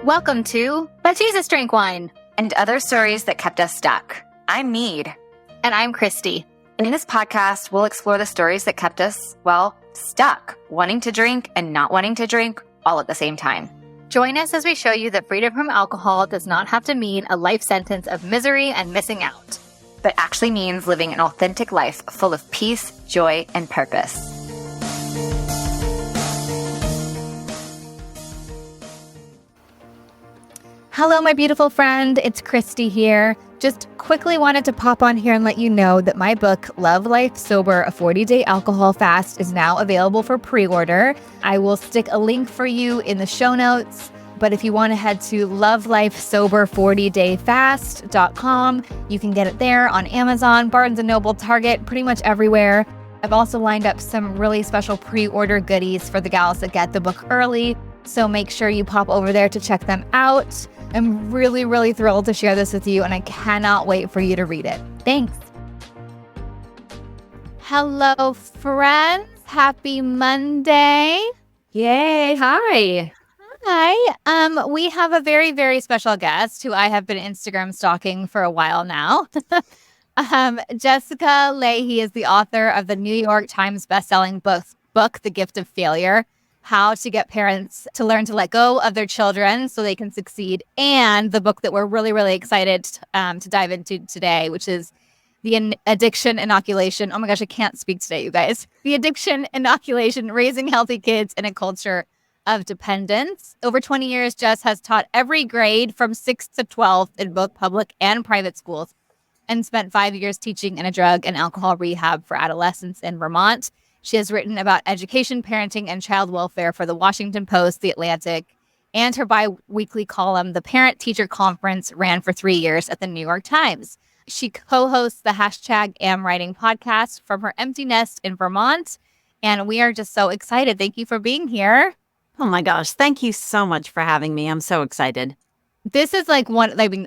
Welcome to But Jesus Drank Wine. And other stories that kept us stuck. I'm Mead. And I'm Christy. And in this podcast, we'll explore the stories that kept us, well, stuck, wanting to drink and not wanting to drink all at the same time. Join us as we show you that freedom from alcohol does not have to mean a life sentence of misery and missing out, but actually means living an authentic life full of peace, joy, and purpose. Hello, my beautiful friend. It's Christy here. Just quickly wanted to pop on here and let you know that my book, Love Life Sober, a 40-Day Alcohol Fast, is now available for pre-order. I will stick a link for you in the show notes. But if you want to head to lovelifesober40dayfast.com, you can get it there on Amazon, Barnes & Noble, Target, pretty much everywhere. I've also lined up some really special pre-order goodies for the gals that get the book early. So make sure you pop over there to check them out. I'm really, really thrilled to share this with you, and I cannot wait for you to read it. Thanks. Hello, friends. Happy Monday. Yay. Hi. Hi. We have a very, very special guest who I have been Instagram stalking for a while now. Jessica Lahey is the author of the New York Times bestselling book, The Gift of Failure: How to Get Parents to Learn to Let Go of Their Children So They Can Succeed, and the book that we're really, really excited to dive into today, which is the Addiction Inoculation. Oh my gosh, I can't speak today, you guys. The Addiction Inoculation: Raising Healthy Kids in a Culture of Dependence. Over 20 years, Jess has taught every grade from 6th to 12th in both public and private schools, and spent 5 years teaching in a drug and alcohol rehab for adolescents in Vermont. She has written about education, parenting, and child welfare for the Washington Post, The Atlantic, and her bi-weekly column, The Parent-Teacher Conference, ran for 3 years at the New York Times. She co-hosts the #AmWriting podcast from her empty nest in Vermont, and we are just so excited. Thank you for being here. Oh my gosh. Thank you so much for having me. I'm so excited. This is like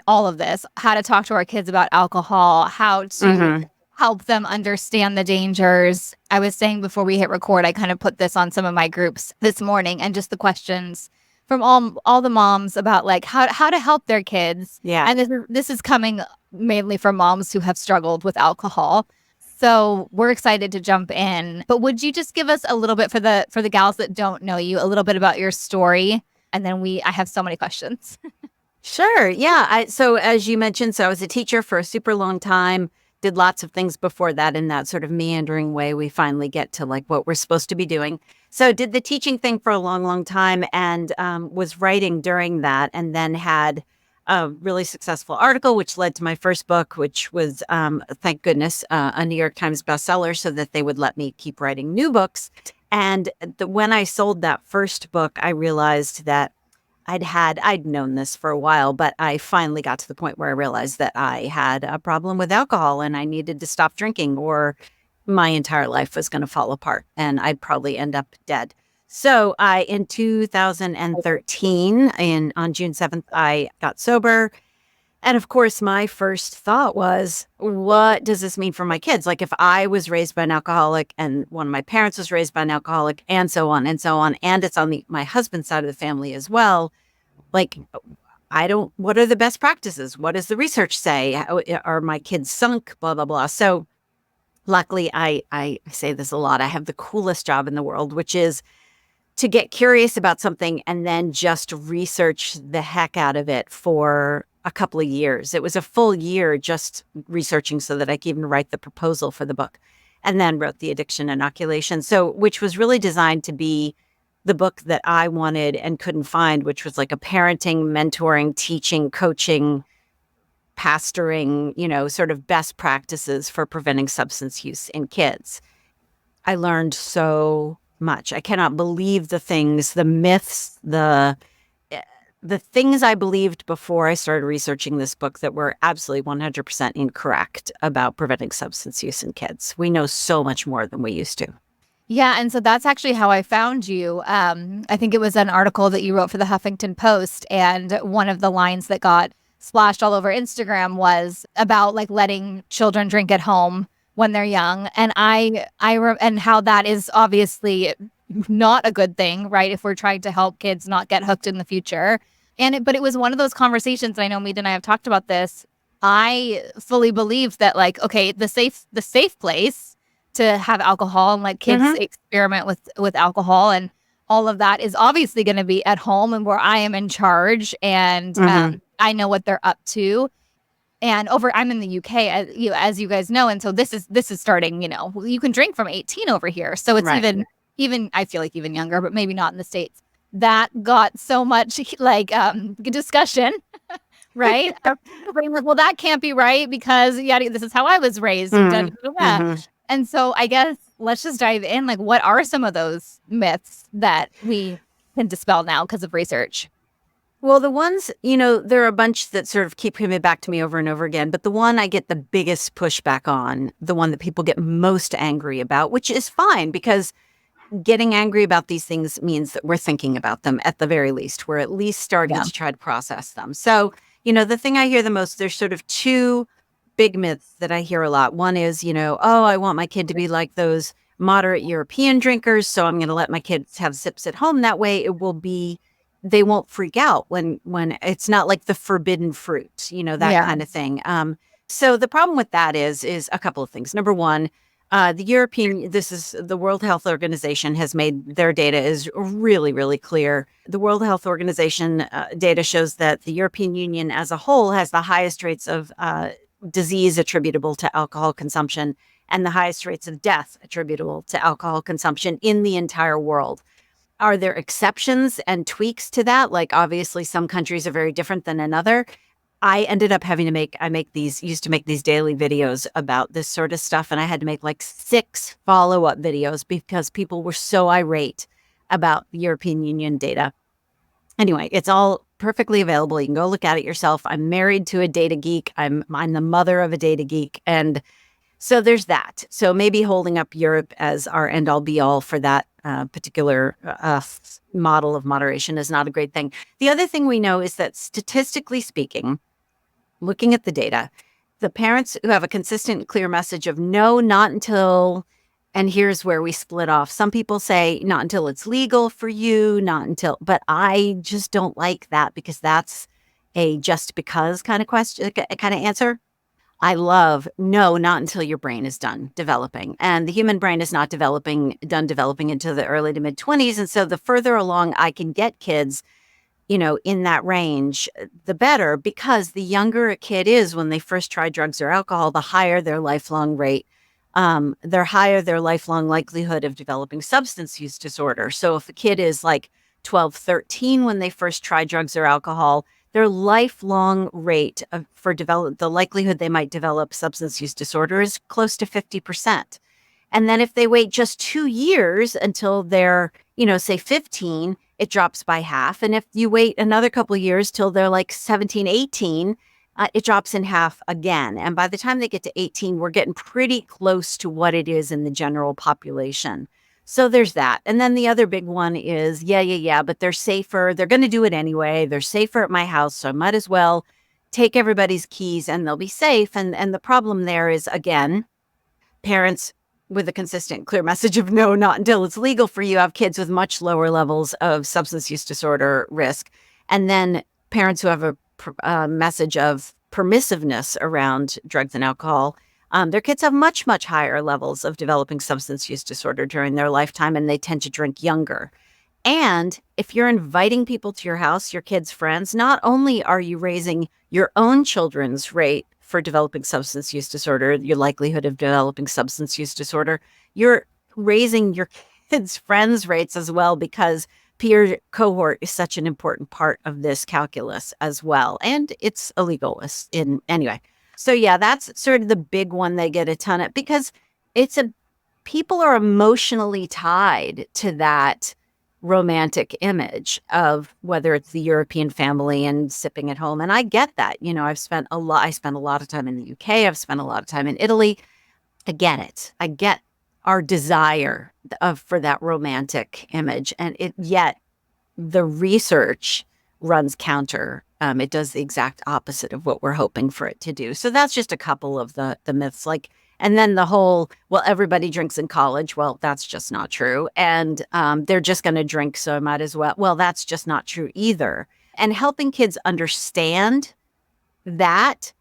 all of this, how to talk to our kids about alcohol, how to help them understand the dangers. I was saying before we hit record, I kind of put this on some of my groups this morning, and just the questions from all the moms about like how to help their kids. Yeah. And this is coming mainly from moms who have struggled with alcohol. So we're excited to jump in. But would you just give us a little bit for the gals that don't know you, a little bit about your story? And then I have so many questions. Sure. Yeah. So as you mentioned, I was a teacher for a super long time, did lots of things before that in that sort of meandering way. We finally get to like what we're supposed to be doing. So did the teaching thing for a long, long time, and was writing during that, and then had a really successful article, which led to my first book, which was, thank goodness, a New York Times bestseller, so that they would let me keep writing new books. And when I sold that first book, I realized that I'd known this for a while, but I finally got to the point where I realized that I had a problem with alcohol and I needed to stop drinking, or my entire life was going to fall apart and I'd probably end up dead. So in 2013, on June 7th, I got sober. And of course, my first thought was, what does this mean for my kids? Like, if I was raised by an alcoholic and one of my parents was raised by an alcoholic, and so on and so on, and it's on my husband's side of the family as well, like, what are the best practices? What does the research say? Are my kids sunk? Blah, blah, blah. So luckily, I say this a lot, I have the coolest job in the world, which is to get curious about something and then just research the heck out of it for a couple of years. It was a full year just researching so that I could even write the proposal for the book, and then wrote the Addiction Inoculation. So, which was really designed to be the book that I wanted and couldn't find, which was like a parenting, mentoring, teaching, coaching, pastoring, sort of best practices for preventing substance use in kids. I learned so much. I cannot believe the things, the myths, the things I believed before I started researching this book that were absolutely 100% incorrect about preventing substance use in kids. We know so much more than we used to. Yeah, and so that's actually how I found you. I think it was an article that you wrote for the Huffington Post, and one of the lines that got splashed all over Instagram was about like letting children drink at home when they're young, and and how that is obviously not a good thing, right? If we're trying to help kids not get hooked in the future. But it was one of those conversations, and I know Mead and I have talked about this. I fully believe that, like, okay, the safe place to have alcohol and like kids experiment with alcohol and all of that is obviously going to be at home and where I am in charge, and I know what they're up to. And I'm in the UK, as you guys know, and so this is starting. You can drink from 18 over here, so it's even I feel like even younger, but maybe not in the States. That got so much like discussion, right? Like, well, that can't be right because this is how I was raised. And so I guess let's just dive in. Like, what are some of those myths that we can dispel now because of research? Well, the ones, there are a bunch that sort of keep coming back to me over and over again. But the one I get the biggest pushback on, the one that people get most angry about, which is fine because getting angry about these things means that we're thinking about them at the very least. We're at least starting to try to process them. So, the thing I hear the most, there's sort of two big myths that I hear a lot. One is, oh, I want my kid to be like those moderate European drinkers, so I'm going to let my kids have sips at home. That way they won't freak out when it's not like the forbidden fruit, that kind of thing. So the problem with that is a couple of things. Number one, the World Health Organization has made their data is really, really clear. The World Health Organization data shows that the European Union as a whole has the highest rates of disease attributable to alcohol consumption and the highest rates of death attributable to alcohol consumption in the entire world. Are there exceptions and tweaks to that? Like, obviously, some countries are very different than another. I ended up having to used to make these daily videos about this sort of stuff. And I had to make like 6 follow-up videos because people were so irate about the European Union data. Anyway, it's all perfectly available. You can go look at it yourself. I'm married to a data geek. I'm the mother of a data geek. And so there's that. So maybe holding up Europe as our end-all be-all for that particular model of moderation is not a great thing. The other thing we know is that statistically speaking, looking at the data, the parents who have a consistent, clear message of no, not until, and here's where we split off. Some people say not until it's legal for you, but I just don't like that because that's a just because kind of question, kind of answer. I love no, not until your brain is done developing. And the human brain is not done developing until the early to mid 20s. And so the further along I can get kids, in that range, the better, because the younger a kid is when they first try drugs or alcohol, the higher their lifelong rate, their lifelong likelihood of developing substance use disorder. So if a kid is like 12, 13 when they first try drugs or alcohol, their lifelong rate the likelihood they might develop substance use disorder is close to 50%. And then if they wait just 2 years until they're, say 15, it drops by half. And if you wait another couple of years till they're like 17, 18, it drops in half again. And by the time they get to 18, we're getting pretty close to what it is in the general population. So there's that. And then the other big one is, but they're safer. They're going to do it anyway. They're safer at my house, so I might as well take everybody's keys and they'll be safe. And the problem there is, again, parents with a consistent, clear message of no, not until it's legal for you, have kids with much lower levels of substance use disorder risk. And then parents who have a message of permissiveness around drugs and alcohol, their kids have much, much higher levels of developing substance use disorder during their lifetime, and they tend to drink younger. And if you're inviting people to your house, your kids' friends, not only are you raising your own children's rate for developing substance use disorder, your likelihood of developing substance use disorder, you're raising your kids' friends' rates as well, because peer cohort is such an important part of this calculus as well. And it's illegal anyway. So yeah, that's sort of the big one they get a ton of, because people are emotionally tied to that romantic image of whether it's the European family and sipping at home. And I get that. I spent a lot of time in the UK. I've spent a lot of time in Italy. I get it. I get our desire for that romantic image. And yet the research runs counter. It does the exact opposite of what we're hoping for it to do. So that's just a couple of the myths. And then the whole, well, everybody drinks in college. Well, that's just not true. And they're just going to drink, so I might as well. Well, that's just not true either. and helping kids understand that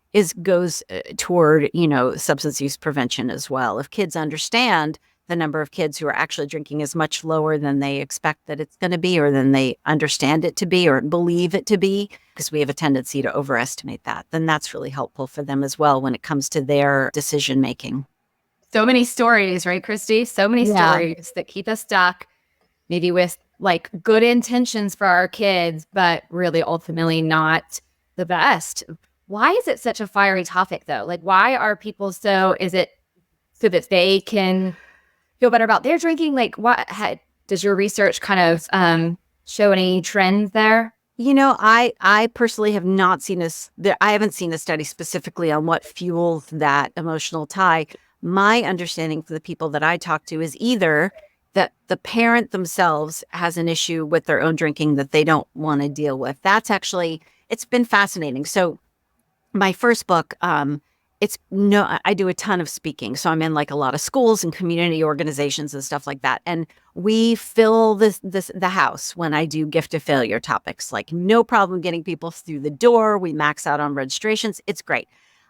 goes toward, substance use prevention as well. If kids understand the number of kids who are actually drinking is much lower than they expect that it's going to be, or than they understand it to be, or believe it to be, because we have a tendency to overestimate that, then that's really helpful for them as well when it comes to their decision making. So many stories, right, Christy? So many stories that keep us stuck, maybe with like good intentions for our kids, but really ultimately not the best. Why is it such a fiery topic though? Like, why are people is it so that they can feel better about their drinking? Like, does your research kind of show any trends there? I personally have not seen I haven't seen a study specifically on what fuels that emotional tie. My understanding for the people that I talk to is either that the parent themselves has an issue with their own drinking that they don't want to deal with. It's been fascinating. So my first book, I do a ton of speaking. So I'm in like a lot of schools and community organizations and stuff like that. And we fill the house when I do gift of failure topics, like no problem getting people through the door. We max out on registrations. It's great.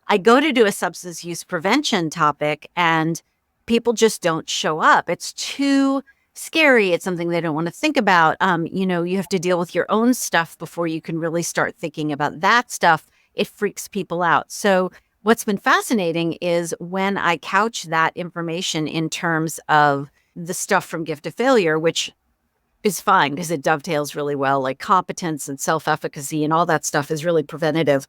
I go to do a substance use prevention topic and people just don't show up. It's too scary. It's something they don't want to think about. You have to deal with your own stuff before you can really start thinking about that stuff. It freaks people out. So what's been fascinating is when I couch that information in terms of the stuff from gift of failure, which is fine because it dovetails really well, like competence and self-efficacy and all that stuff is really preventative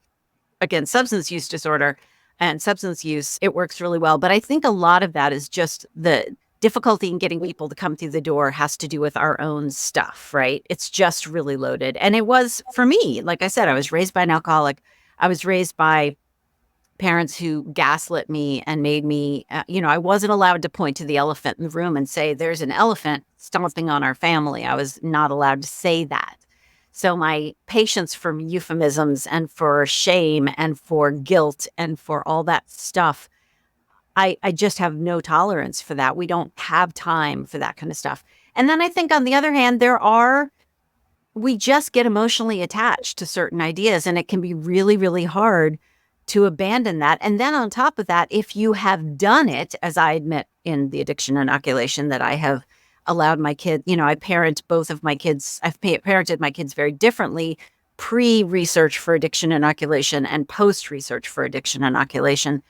against substance use disorder and substance use. It works really well. But I think a lot of that is just the difficulty in getting people to come through the door has to do with our own stuff, right? It's just really loaded. And it was for me, like I said, I was raised by an alcoholic. I was raised by parents who gaslit me and made me, I wasn't allowed to point to the elephant in the room and say, there's an elephant stomping on our family. I was not allowed to say that. So my patience for euphemisms and for shame and for guilt and for all that stuff, I just have no tolerance for that. We don't have time for that kind of stuff. And then I think on the other hand, we just get emotionally attached to certain ideas, and it can be really, really hard to abandon that. And then on top of that, if you have done it, as I admit in the Addiction Inoculation, that I have allowed my kid, I parent both of my kids. I've parented my kids very differently pre-research for Addiction Inoculation and post-research for Addiction Inoculation.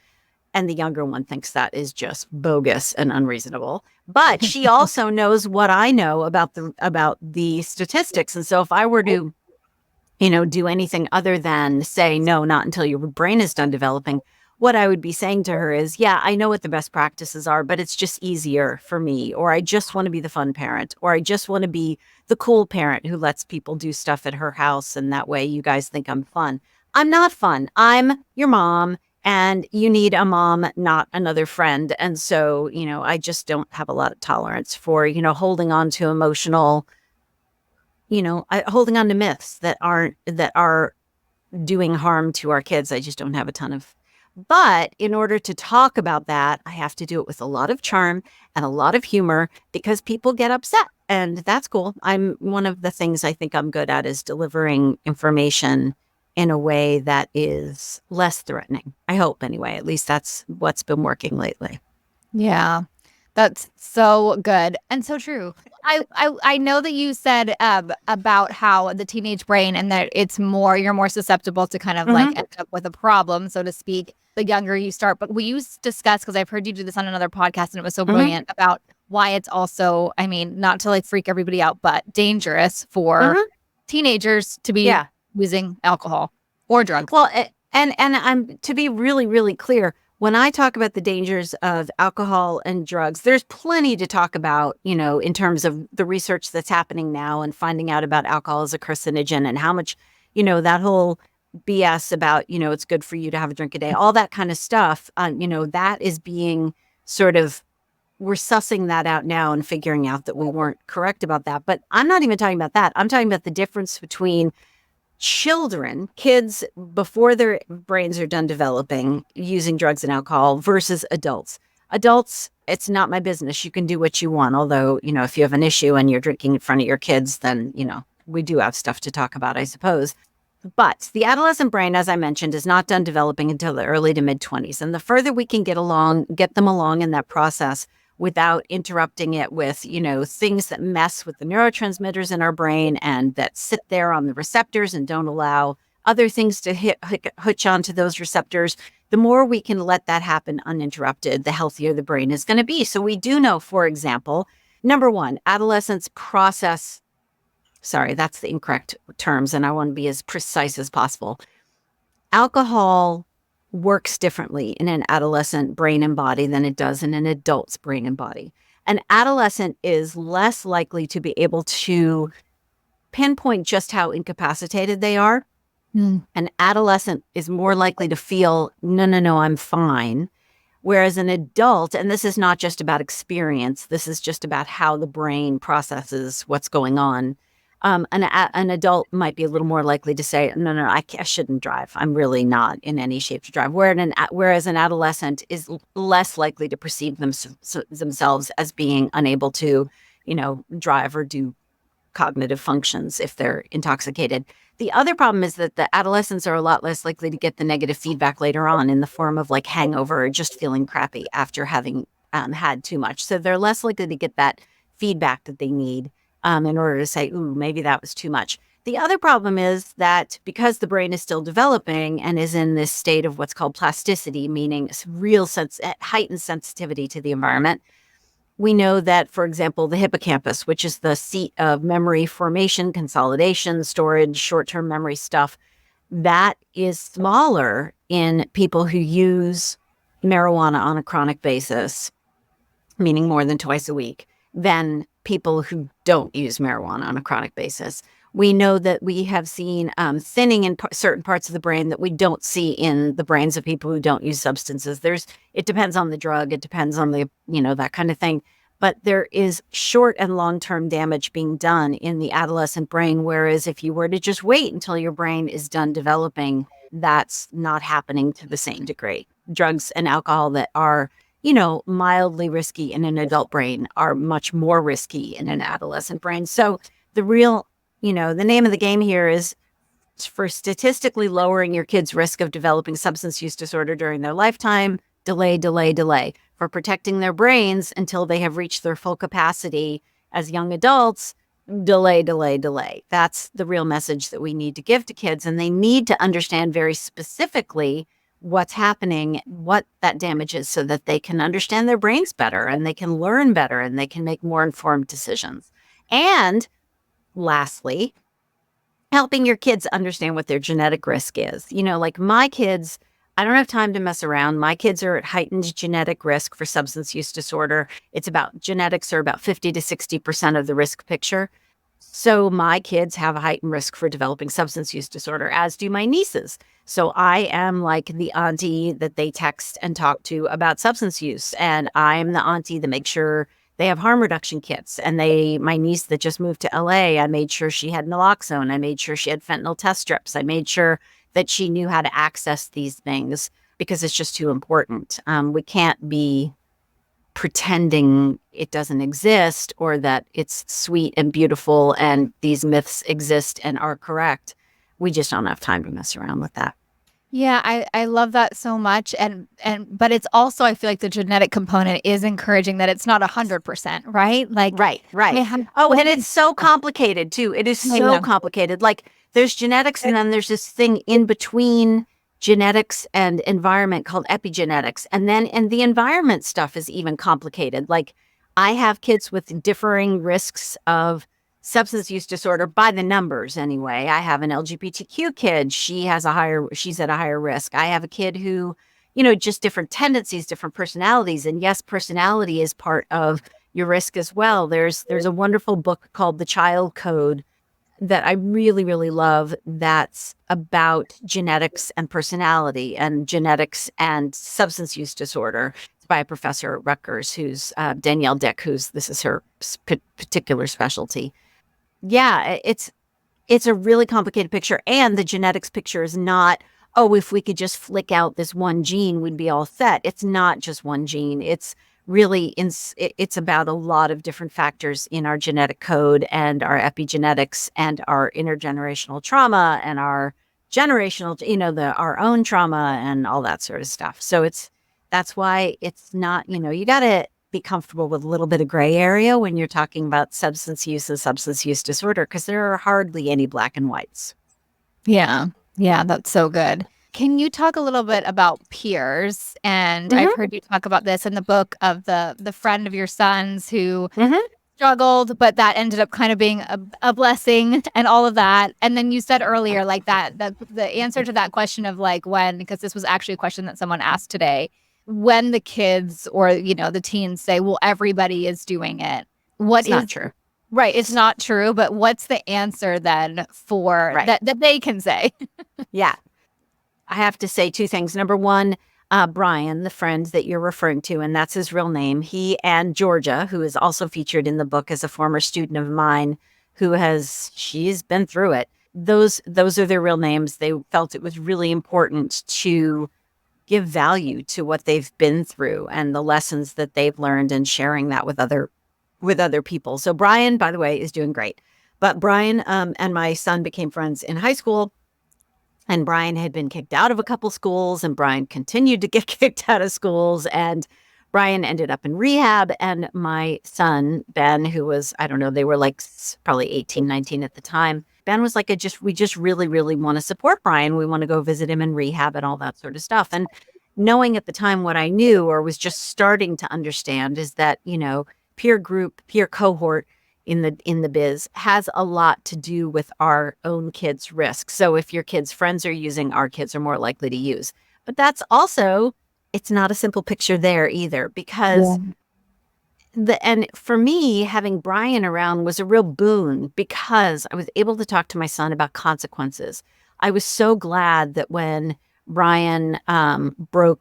And the younger one thinks that is just bogus and unreasonable. But she also knows what I know about the statistics. And so if I were to, do anything other than say, no, not until your brain is done developing, what I would be saying to her is, yeah, I know what the best practices are, but it's just easier for me. Or I just want to be the fun parent, or I just want to be the cool parent who lets people do stuff at her house. And that way you guys think I'm fun. I'm not fun. I'm your mom. And you need a mom, not another friend. And so, I just don't have a lot of tolerance for, holding on to emotional, holding on to myths that are doing harm to our kids. I just don't have a ton of. But in order to talk about that, I have to do it with a lot of charm and a lot of humor because people get upset. And that's cool. One of the things I think I'm good at is delivering information in a way that is less threatening. I hope anyway. At least that's what's been working lately. Yeah, that's so good and so true. I know that you said about how the teenage brain and that you're more susceptible to kind of like end up with a problem, so to speak, the younger you start. But will you discuss, because I've heard you do this on another podcast and it was so brilliant, about why it's also, not to like freak everybody out, but dangerous for teenagers to be using alcohol or drugs. Well, and I'm to be really, really clear, when I talk about the dangers of alcohol and drugs, there's plenty to talk about, in terms of the research that's happening now and finding out about alcohol as a carcinogen and how much, that whole BS about, it's good for you to have a drink a day, all that kind of stuff, that is being we're sussing that out now and figuring out that we weren't correct about that. But I'm not even talking about that. I'm talking about the difference between kids before their brains are done developing using drugs and alcohol versus adults. Adults, it's not my business. You can do what you want. Although, if you have an issue and you're drinking in front of your kids, then, we do have stuff to talk about, I suppose. But the adolescent brain, as I mentioned, is not done developing until the early to mid-20s. And the further we can get them along in that process without interrupting it with, things that mess with the neurotransmitters in our brain and that sit there on the receptors and don't allow other things to hitch onto those receptors, the more we can let that happen uninterrupted, the healthier the brain is going to be. So we do know, for example, number one, adolescents process. Sorry, that's the incorrect terms, and I want to be as precise as possible. Alcohol works differently in an adolescent brain and body than it does in an adult's brain and body. An adolescent is less likely to be able to pinpoint just how incapacitated they are. An adolescent is more likely to feel, no, I'm fine. Whereas an adult, and this is not just about experience, this is just about how the brain processes what's going on. An adult might be a little more likely to say, no, I shouldn't drive. I'm really not in any shape to drive. Whereas an adolescent is less likely to perceive themselves as being unable to, drive or do cognitive functions if they're intoxicated. The other problem is that the adolescents are a lot less likely to get the negative feedback later on in the form of like hangover or just feeling crappy after having had too much. So they're less likely to get that feedback that they need in order to say, ooh, maybe that was too much. The other problem is that because the brain is still developing and is in this state of what's called plasticity, meaning heightened sensitivity to the environment, we know that, for example, the hippocampus, which is the seat of memory formation, consolidation, storage, short-term memory stuff, that is smaller in people who use marijuana on a chronic basis, meaning more than twice a week, than people who don't use marijuana on a chronic basis. We know that we have seen thinning in certain parts of the brain that we don't see in the brains of people who don't use substances. It depends on the drug. It depends on that kind of thing. But there is short and long-term damage being done in the adolescent brain. Whereas if you were to just wait until your brain is done developing, that's not happening to the same degree. Drugs and alcohol that are mildly risky in an adult brain are much more risky in an adolescent brain. So the real, the name of the game here is for statistically lowering your kids' risk of developing substance use disorder during their lifetime, delay. For protecting their brains until they have reached their full capacity as young adults, delay. That's the real message that we need to give to kids. And they need to understand very specifically what's happening, what that damage is, so that they can understand their brains better and they can learn better and they can make more informed decisions. And lastly, helping your kids understand what their genetic risk is. Like my kids, I don't have time to mess around. My kids are at heightened genetic risk for substance use disorder. Genetics are about 50 to 60% of the risk picture. So my kids have a heightened risk for developing substance use disorder, as do my nieces. So I am like the auntie that they text and talk to about substance use. And I'm the auntie that makes sure they have harm reduction kits. And my niece that just moved to LA, I made sure she had naloxone. I made sure she had fentanyl test strips. I made sure that she knew how to access these things because it's just too important. We can't be pretending it doesn't exist or that it's sweet and beautiful and these myths exist and are correct. We just don't have time to mess around with that. Yeah, I love that so much. But it's also, I feel like the genetic component is encouraging that it's not 100%, right? Like, right. And it's so complicated too. It is so complicated. Like there's genetics and then there's this thing in between genetics and environment called epigenetics. And the environment stuff is even complicated. Like I have kids with differing risks of substance use disorder by the numbers anyway. I have an LGBTQ kid. She's at a higher risk. I have a kid who, just different tendencies, different personalities. And yes, personality is part of your risk as well. There's a wonderful book called The Child Code that I really, really love that's about genetics and personality and genetics and substance use disorder. It's by a professor at Rutgers who's Danielle Dick, this is her particular specialty. Yeah, it's a really complicated picture. And the genetics picture is not, if we could just flick out this one gene, we'd be all set. It's not just one gene. It's really it's about a lot of different factors in our genetic code and our epigenetics and our intergenerational trauma and our generational, our own trauma and all that sort of stuff. So that's why it's not, you got to be comfortable with a little bit of gray area when you're talking about substance use and substance use disorder, because there are hardly any black and whites. Yeah. Yeah, that's so good. Can you talk a little bit about peers? And I've heard you talk about this in the book of the friend of your son's who struggled, but that ended up kind of being a blessing and all of that. And then you said earlier, like that the answer to that question of like when, because this was actually a question that someone asked today, when the kids or, the teens say, well, everybody is doing it. It's not true. Right. It's not true. But what's the answer then for that they can say? Yeah. I have to say two things. Number one, Brian, the friend that you're referring to, and that's his real name, he and Georgia, who is also featured in the book as a former student of mine, she's been through it. Those are their real names. They felt it was really important to give value to what they've been through and the lessons that they've learned and sharing that with other people. So Brian, by the way, is doing great. But Brian and my son became friends in high school. And Brian had been kicked out of a couple schools, and Brian continued to get kicked out of schools. And Brian ended up in rehab. And my son, Ben, who was, I don't know, they were like probably 18, 19 at the time. Ben was like, we just really, really want to support Brian. We want to go visit him in rehab and all that sort of stuff. And knowing at the time what I knew or was just starting to understand is that, peer group, peer cohort in the biz has a lot to do with our own kids' risk. So if your kids' friends are using, our kids are more likely to use. But that's also, it's not a simple picture there either, because and for me, having Brian around was a real boon because I was able to talk to my son about consequences. I was so glad that when Brian there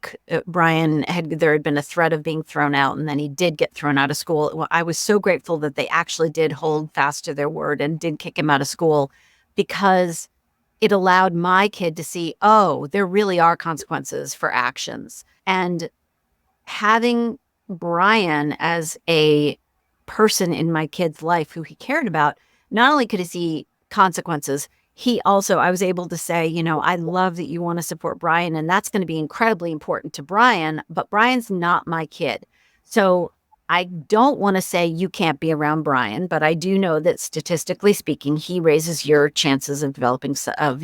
had been a threat of being thrown out, and then he did get thrown out of school. Well, I was so grateful that they actually did hold fast to their word and did kick him out of school, because it allowed my kid to see, oh, there really are consequences for actions. And having Brian as a person in my kid's life who he cared about, not only could he see consequences, I was able to say, I love that you want to support Brian, and that's going to be incredibly important to Brian, but Brian's not my kid. So I don't want to say you can't be around Brian, but I do know that statistically speaking, he raises your chances of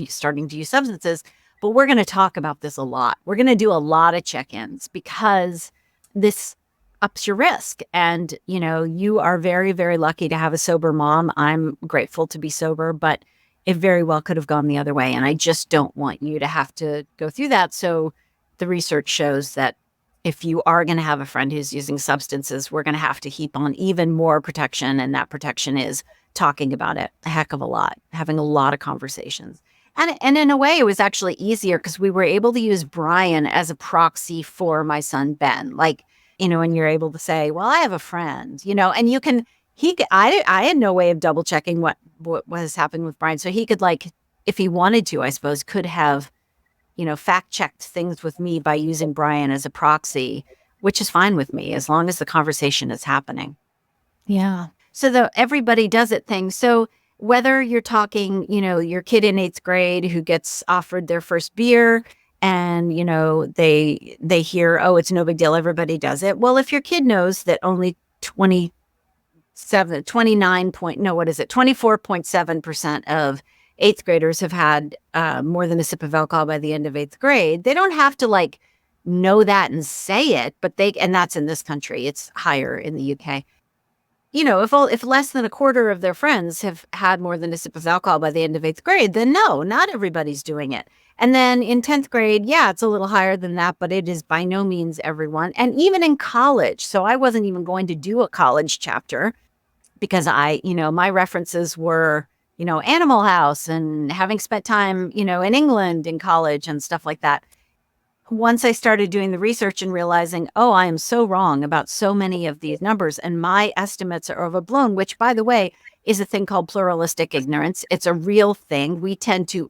starting to use substances. But we're going to talk about this a lot. We're going to do a lot of check-ins because this ups your risk. And, you are very, very lucky to have a sober mom. I'm grateful to be sober, but it very well could have gone the other way. And I just don't want you to have to go through that. So the research shows that if you are going to have a friend who's using substances, we're going to have to heap on even more protection. And that protection is talking about it a heck of a lot, having a lot of conversations. And in a way, it was actually easier because we were able to use Brian as a proxy for my son, Ben. Like, and you're able to say, well, I have a friend, and you can, I had no way of double checking what was happening with Brian. So he could, like, if he wanted to, I suppose, could have, fact checked things with me by using Brian as a proxy, which is fine with me as long as the conversation is happening. Yeah. So the everybody does it thing. So whether you're talking, your kid in 8th grade who gets offered their first beer and, they hear, oh, it's no big deal, everybody does it. Well, if your kid knows that only 24.7% of 8th graders have had more than a sip of alcohol by the end of 8th grade, they don't have to know that and say it, but and that's in this country, it's higher in the UK. If less than a quarter of their friends have had more than a sip of alcohol by the end of 8th grade, then no, not everybody's doing it. And then in 10th grade, yeah, it's a little higher than that, but it is by no means everyone. And even in college, so I wasn't even going to do a college chapter because my references were, Animal House and having spent time, in England in college and stuff like that. Once I started doing the research and realizing, oh, I am so wrong about so many of these numbers and my estimates are overblown, which, by the way, is a thing called pluralistic ignorance. It's a real thing. We tend to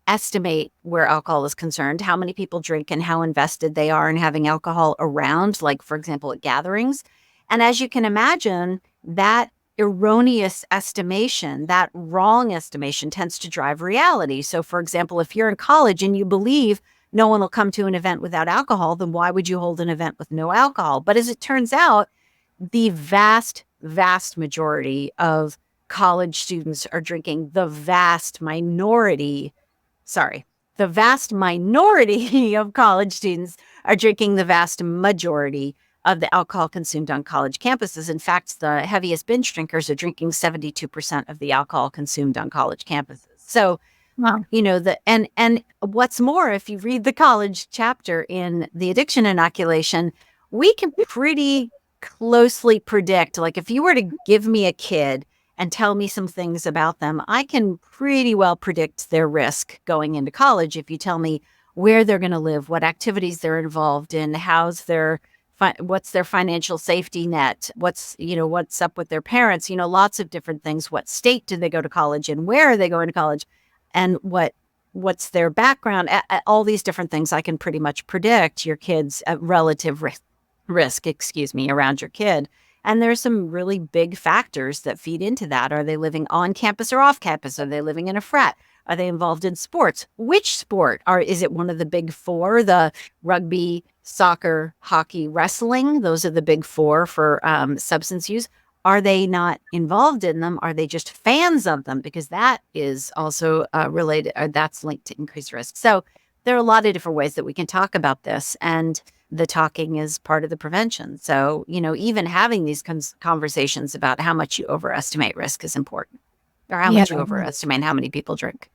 estimate where alcohol is concerned, how many people drink and how invested they are in having alcohol around, like, for example, at gatherings. And as you can imagine, that erroneous estimation, that wrong estimation tends to drive reality. So, for example, if you're in college and you believe no one will come to an event without alcohol, then why would you hold an event with no alcohol? But as it turns out, the vast, vast majority of college students are drinking. The vast minority of college students are drinking the vast majority of the alcohol consumed on college campuses. In fact, the heaviest binge drinkers are drinking 72% of the alcohol consumed on college campuses. So, Wow. and what's more, if you read the college chapter in the Addiction Inoculation, we can pretty closely predict, like if you were to give me a kid and tell me some things about them, I can pretty well predict their risk going into college. If you tell me where they're going to live, what activities they're involved in, what's their financial safety net, what's up with their parents, lots of different things. What state do they go to college in? Where are they going to college? And what's their background? All these different things, I can pretty much predict your kid's relative risk around your kid. And there's some really big factors that feed into that. Are they living on campus or off campus? Are they living in a frat? Are they involved in sports? Which sport? Is it one of the big four, the rugby, soccer, hockey, wrestling? Those are the big four for substance use. Are they not involved in them? Are they just fans of them? Because that is also related, or that's linked to increased risk. So there are a lot of different ways that we can talk about this. And the talking is part of the prevention. So, even having these conversations about how much you overestimate risk is important, or how much you overestimate how many people drink.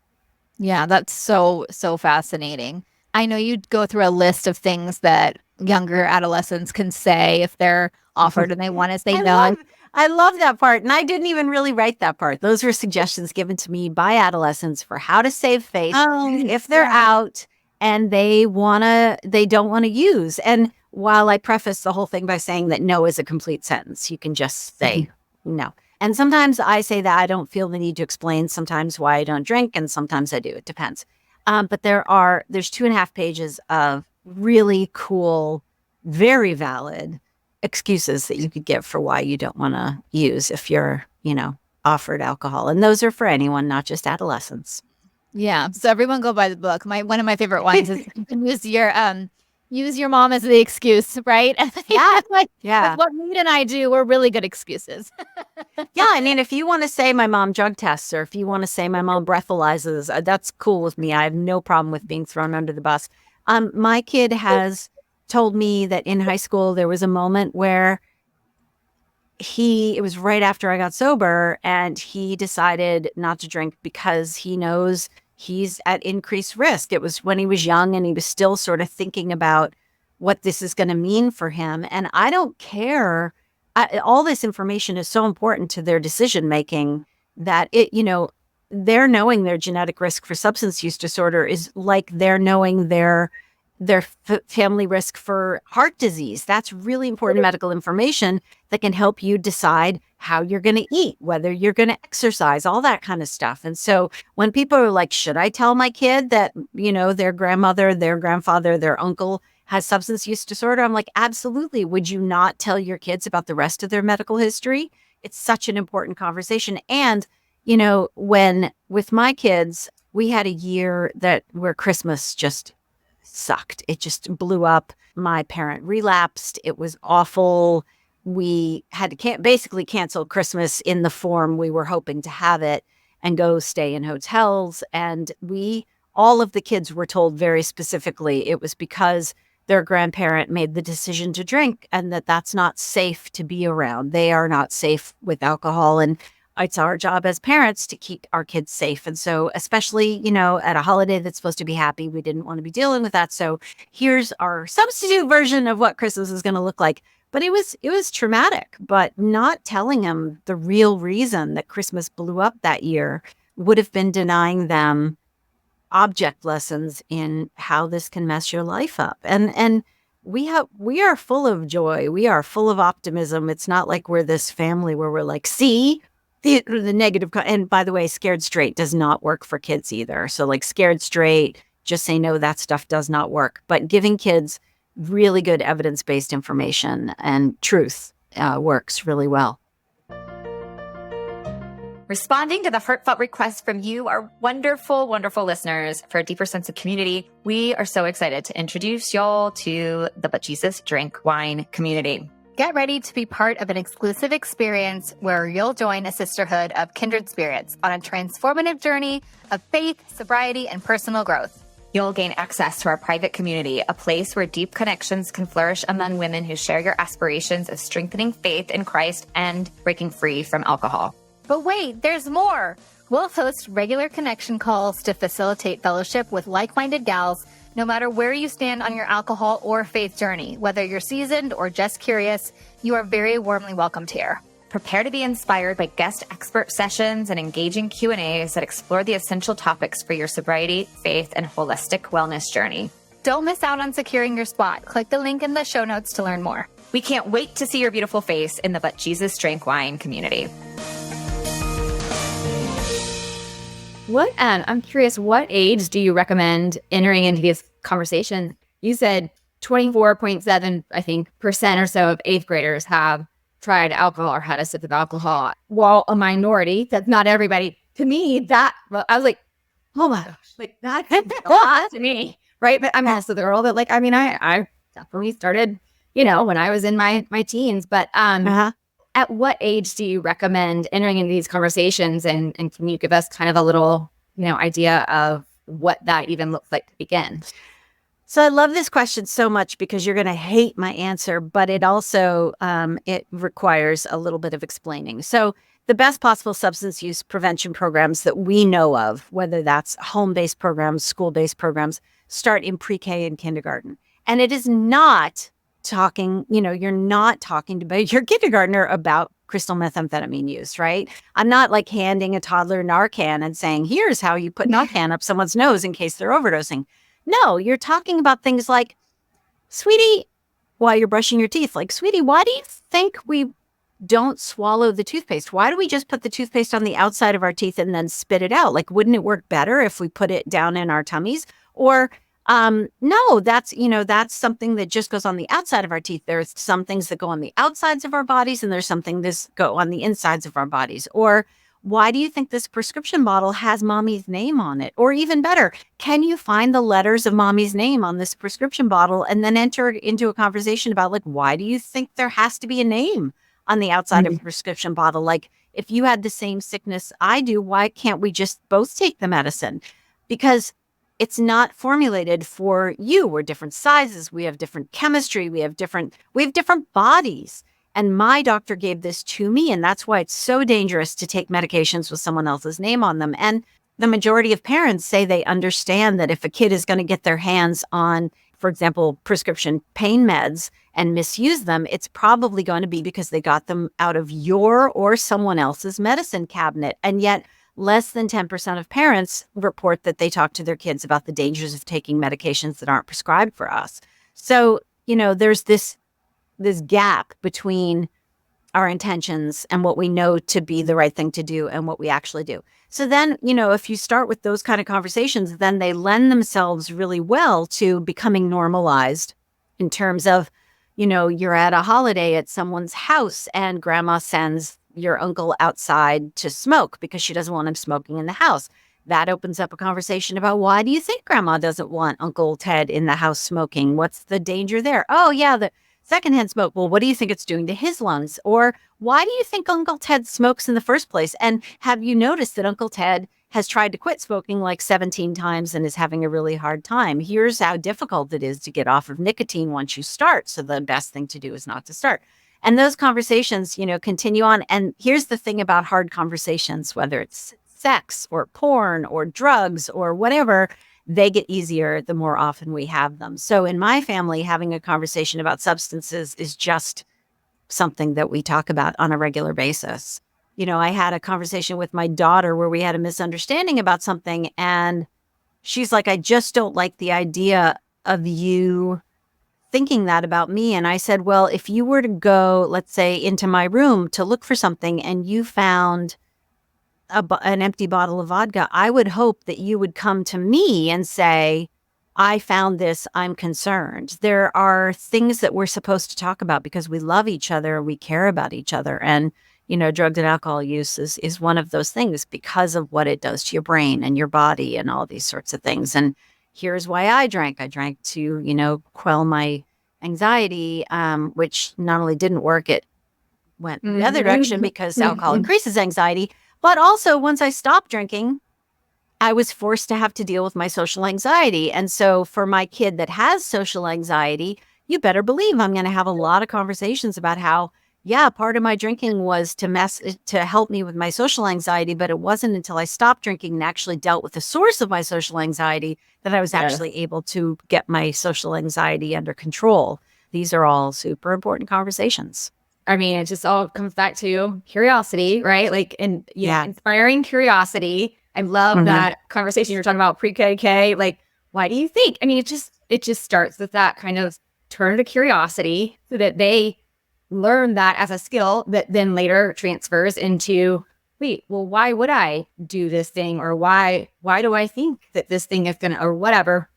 Yeah, that's so fascinating. I know you go through a list of things that younger adolescents can say if they're offered and they want to say no. I love that part. And I didn't even really write that part. Those were suggestions given to me by adolescents for how to save face if they're out and they don't want to use. And while I preface the whole thing by saying that no is a complete sentence, you can just say no. And sometimes I say that I don't feel the need to explain sometimes why I don't drink, and sometimes I do. It depends. But there's 2.5 pages of really cool, very valid excuses that you could give for why you don't want to use if you're, offered alcohol. And those are for anyone, not just adolescents. Yeah. So everyone go buy the book. One of my favorite ones is use your mom as the excuse, right? Yeah. Like what Reed and I do, we're really good excuses. Yeah. I mean, if you want to say my mom drug tests, or if you want to say my mom breathalyzes, that's cool with me. I have no problem with being thrown under the bus. My kid has told me that in high school, there was a moment where it was right after I got sober, and he decided not to drink because he knows he's at increased risk. It was when he was young and he was still sort of thinking about what this is going to mean for him. And I don't care. All this information is so important to their decision making that they're knowing their genetic risk for substance use disorder is like they're knowing their family risk for heart disease. That's really important medical information that can help you decide how you're going to eat, whether you're going to exercise, all that kind of stuff. And so when people are like, should I tell my kid that, their grandmother, their grandfather, their uncle has substance use disorder? I'm like, absolutely. Would you not tell your kids about the rest of their medical history? It's such an important conversation. And, when with my kids, we had a year where Christmas just sucked. It just blew up. My parent relapsed. It was awful. We had to basically cancel Christmas in the form we were hoping to have it and go stay in hotels. And all of the kids were told very specifically it was because their grandparent made the decision to drink and that's not safe to be around. They are not safe with alcohol. And it's our job as parents to keep our kids safe. And so especially, at a holiday that's supposed to be happy, we didn't want to be dealing with that. So here's our substitute version of what Christmas is going to look like. But it was traumatic, but not telling them the real reason that Christmas blew up that year would have been denying them object lessons in how this can mess your life up. And we are full of joy. We are full of optimism. It's not like we're this family where we're like, see, the negative. And by the way, scared straight does not work for kids either. So like scared straight, just say no, that stuff does not work. But giving kids really good evidence-based information and truth works really well. Responding to the heartfelt requests from you, our wonderful, wonderful listeners, for a deeper sense of community, we are so excited to introduce y'all to the But Jesus Drink Wine community. Get ready to be part of an exclusive experience where you'll join a sisterhood of kindred spirits on a transformative journey of faith, sobriety, and personal growth. You'll gain access to our private community, a place where deep connections can flourish among women who share your aspirations of strengthening faith in Christ and breaking free from alcohol. But wait, there's more. We'll host regular connection calls to facilitate fellowship with like-minded gals, no matter where you stand on your alcohol or faith journey. Whether you're seasoned or just curious, you are very warmly welcomed here. Prepare to be inspired by guest expert sessions and engaging Q&As that explore the essential topics for your sobriety, faith, and holistic wellness journey. Don't miss out on securing your spot. Click the link in the show notes to learn more. We can't wait to see your beautiful face in the But Jesus Drink Wine community. I'm curious, what age do you recommend entering into these conversations? You said 24.7, I think, percent or so of eighth graders have tried alcohol or had a sip of alcohol. While a minority, that's not everybody. To me, I was like, oh my gosh, like that's a lot to me, right? But I'm also the girl that I definitely started, when I was in my teens. But at what age do you recommend entering into these conversations? And can you give us kind of a little, idea of what that even looks like to begin? So I love this question so much because you're going to hate my answer, but it also, it requires a little bit of explaining. So the best possible substance use prevention programs that we know of, whether that's home-based programs, school-based programs, start in pre-K and kindergarten. And it is not talking, you're not talking to your kindergartner about crystal methamphetamine use, right? I'm not like handing a toddler Narcan and saying, here's how you put Narcan up someone's nose in case they're overdosing. No, you're talking about things like, sweetie, while you're brushing your teeth, like, sweetie, why do you think we don't swallow the toothpaste? Why do we just put the toothpaste on the outside of our teeth and then spit it out? Like, wouldn't it work better if we put it down in our tummies? Or no, that's something that just goes on the outside of our teeth. There's some things that go on the outsides of our bodies, and there's something that go on the insides of our bodies. Or why do you think this prescription bottle has mommy's name on it? Or even better, can you find the letters of mommy's name on this prescription bottle and then enter into a conversation about like, why do you think there has to be a name on the outside of a prescription bottle? Like, if you had the same sickness I do, why can't we just both take the medicine? Because it's not formulated for you. We're different sizes. We have different chemistry. We have different bodies. And my doctor gave this to me. And that's why it's so dangerous to take medications with someone else's name on them. And the majority of parents say they understand that if a kid is going to get their hands on, for example, prescription pain meds and misuse them, it's probably going to be because they got them out of your or someone else's medicine cabinet. And yet less than 10% of parents report that they talk to their kids about the dangers of taking medications that aren't prescribed for us. So, there's this gap between our intentions and what we know to be the right thing to do and what we actually do. So then, if you start with those kind of conversations, then they lend themselves really well to becoming normalized in terms of, you're at a holiday at someone's house and grandma sends your uncle outside to smoke because she doesn't want him smoking in the house. That opens up a conversation about, why do you think grandma doesn't want Uncle Ted in the house smoking? What's the danger there? Oh, yeah, the secondhand smoke. Well, what do you think it's doing to his lungs? Or why do you think Uncle Ted smokes in the first place? And have you noticed that Uncle Ted has tried to quit smoking like 17 times and is having a really hard time? Here's how difficult it is to get off of nicotine once you start. So the best thing to do is not to start. And those conversations, continue on. And here's the thing about hard conversations, whether it's sex or porn or drugs or whatever, they get easier the more often we have them. So in my family, having a conversation about substances is just something that we talk about on a regular basis. I had a conversation with my daughter where we had a misunderstanding about something. And she's like, I just don't like the idea of you thinking that about me. And I said, well, if you were to go, let's say, into my room to look for something and you found an empty bottle of vodka, I would hope that you would come to me and say, I found this, I'm concerned. There are things that we're supposed to talk about because we love each other, we care about each other. And, drugs and alcohol use is one of those things because of what it does to your brain and your body and all these sorts of things. And here's why I drank. I drank to, quell my anxiety, which not only didn't work, it went the other direction because alcohol increases anxiety. But also, once I stopped drinking, I was forced to have to deal with my social anxiety. And so for my kid that has social anxiety, you better believe I'm going to have a lot of conversations about how, yeah, part of my drinking was to help me with my social anxiety, but it wasn't until I stopped drinking and actually dealt with the source of my social anxiety that I was actually able to get my social anxiety under control. These are all super important conversations. I mean, it just all comes back to curiosity, right? Like, inspiring curiosity. I love that conversation you're talking about pre-KK. Like, why do you think? I mean, it just starts with that kind of turn to curiosity so that they learn that as a skill that then later transfers into, wait, well, why would I do this thing? Or why do I think that this thing is going to, or whatever.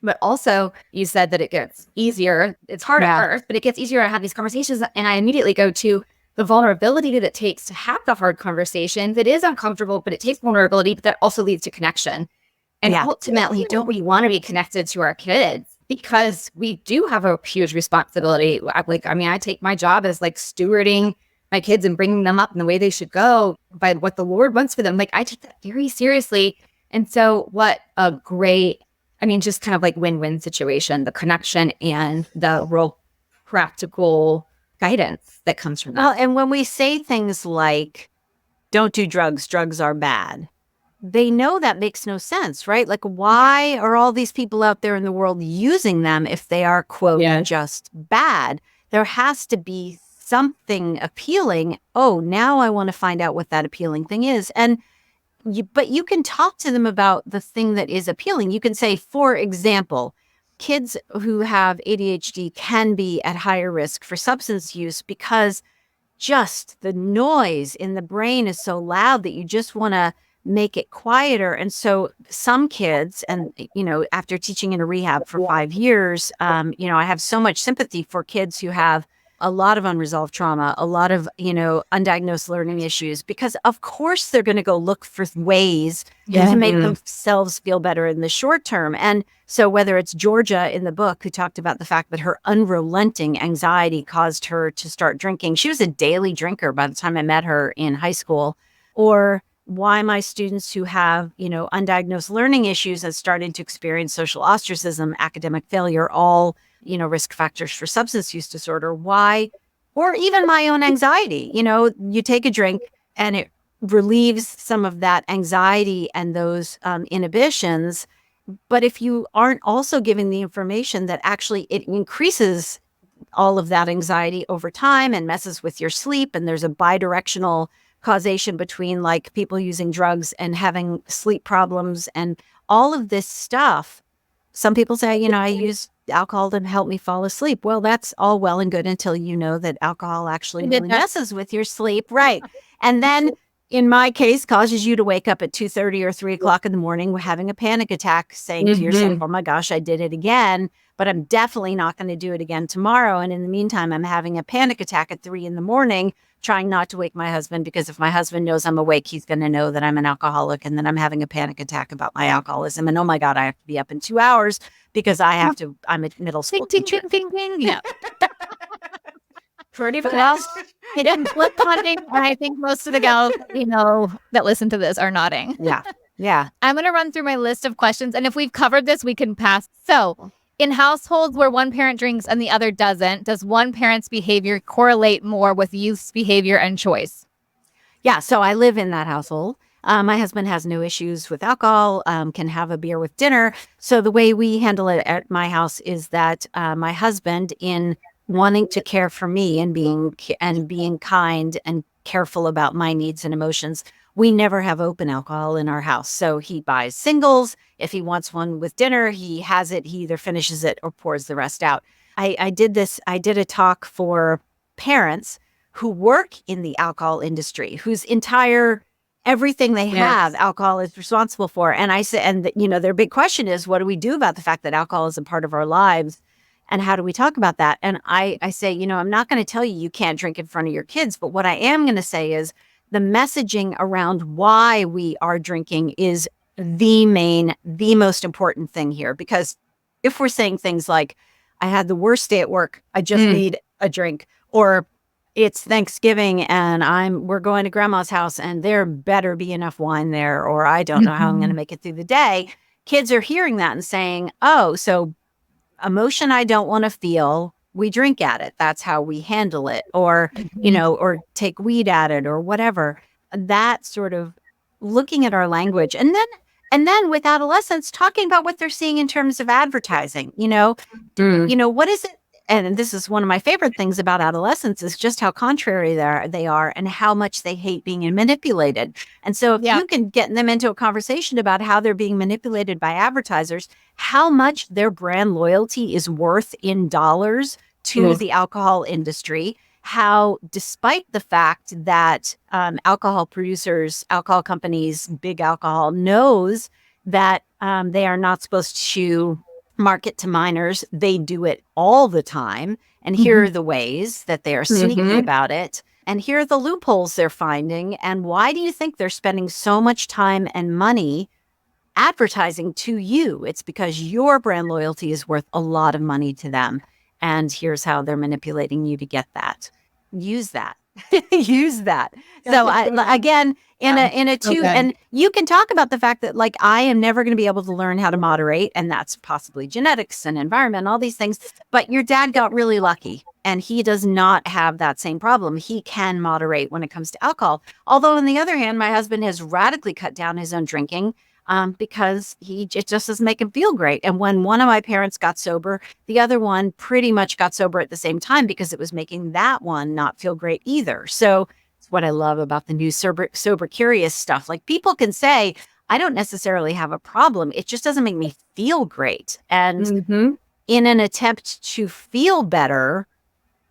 But also, you said that it gets easier. It's hard at first, but it gets easier to have these conversations. And I immediately go to the vulnerability that it takes to have the hard conversation that is uncomfortable, but it takes vulnerability, but that also leads to connection. And ultimately, don't we want to be connected to our kids? Because we do have a huge responsibility. I take my job as stewarding my kids and bringing them up in the way they should go by what the Lord wants for them. I take that very seriously. And so what a great, just kind of win-win situation, the connection and the real practical guidance that comes from that. Well, and when we say things like, don't do drugs, drugs are bad, they know that makes no sense, right? Why are all these people out there in the world using them if they are, quote, just bad? There has to be something appealing. Oh, now I want to find out what that appealing thing is. But you can talk to them about the thing that is appealing. You can say, for example, kids who have ADHD can be at higher risk for substance use because just the noise in the brain is so loud that you just want to make it quieter. And so some kids, and, after teaching in a rehab for 5 years, I have so much sympathy for kids who have a lot of unresolved trauma, a lot of, undiagnosed learning issues, because of course they're going to go look for ways to make themselves feel better in the short term. And so whether it's Georgia in the book who talked about the fact that her unrelenting anxiety caused her to start drinking. She was a daily drinker by the time I met her in high school. Or why my students who have, undiagnosed learning issues and starting to experience social ostracism, academic failure, all risk factors for substance use disorder. Why? Or even my own anxiety. You take a drink and it relieves some of that anxiety and those inhibitions. But if you aren't also giving the information that actually it increases all of that anxiety over time and messes with your sleep, and there's a bidirectional causation between people using drugs and having sleep problems and all of this stuff. Some people say, I use alcohol to help me fall asleep. Well, that's all well and good until you know that alcohol actually really messes with your sleep. Right. And then in my case, causes you to wake up at 2:30 or 3 o'clock in the morning having a panic attack, saying to yourself, oh my gosh, I did it again, but I'm definitely not going to do it again tomorrow. And in the meantime, I'm having a panic attack at 3 a.m, trying not to wake my husband, because if my husband knows I'm awake, he's going to know that I'm an alcoholic and that I'm having a panic attack about my alcoholism. And oh my God, I have to be up in 2 hours because I'm a middle school teacher. Ding, ding, ding, ding. Yeah. Pretty fast. It's flip nodding. And I think most of the gals, that listen to this are nodding. Yeah. Yeah. I'm going to run through my list of questions. And if we've covered this, we can pass. So in households where one parent drinks and the other doesn't, does one parent's behavior correlate more with youth's behavior and choice? Yeah. So I live in that household. My husband has no issues with alcohol, can have a beer with dinner. So the way we handle it at my house is that my husband, in wanting to care for me and being kind and careful about my needs and emotions, we never have open alcohol in our house. So he buys singles. If he wants one with dinner, he has it. He either finishes it or pours the rest out. I did a talk for parents who work in the alcohol industry, whose entire everything they have, alcohol is responsible for. And I say, and their big question is, what do we do about the fact that alcohol is a part of our lives? And how do we talk about that? And I say, I'm not going to tell you can't drink in front of your kids, but what I am going to say is the messaging around why we are drinking is the most important thing here. Because if we're saying things like, I had the worst day at work, I just need a drink, or it's Thanksgiving and we're going to grandma's house and there better be enough wine there, or I don't know how I'm going to make it through the day. Kids are hearing that and saying, oh, so emotion I don't want to feel, we drink at it. That's how we handle it. Or, or take weed at it or whatever. That sort of looking at our language. And then with adolescents, talking about what they're seeing in terms of advertising, what is it? And this is one of my favorite things about adolescents is just how contrary they are and how much they hate being manipulated. And so if you can get them into a conversation about how they're being manipulated by advertisers, how much their brand loyalty is worth in dollars to the alcohol industry, how despite the fact that alcohol producers, alcohol companies, big alcohol knows that they are not supposed to market to minors, they do it all the time. And here are the ways that they are sneaky about it. And here are the loopholes they're finding. And why do you think they're spending so much time and money advertising to you? It's because your brand loyalty is worth a lot of money to them. And here's how they're manipulating you to get that. Use that. Use that. So again, and you can talk about the fact that like, I am never going to be able to learn how to moderate, and that's possibly genetics and environment, all these things, but your dad got really lucky and he does not have that same problem. He can moderate when it comes to alcohol. Although on the other hand, my husband has radically cut down his own drinking because it just doesn't make him feel great. And when one of my parents got sober, the other one pretty much got sober at the same time because it was making that one not feel great either. So it's what I love about the new sober curious stuff. Like people can say, I don't necessarily have a problem. It just doesn't make me feel great. And in an attempt to feel better,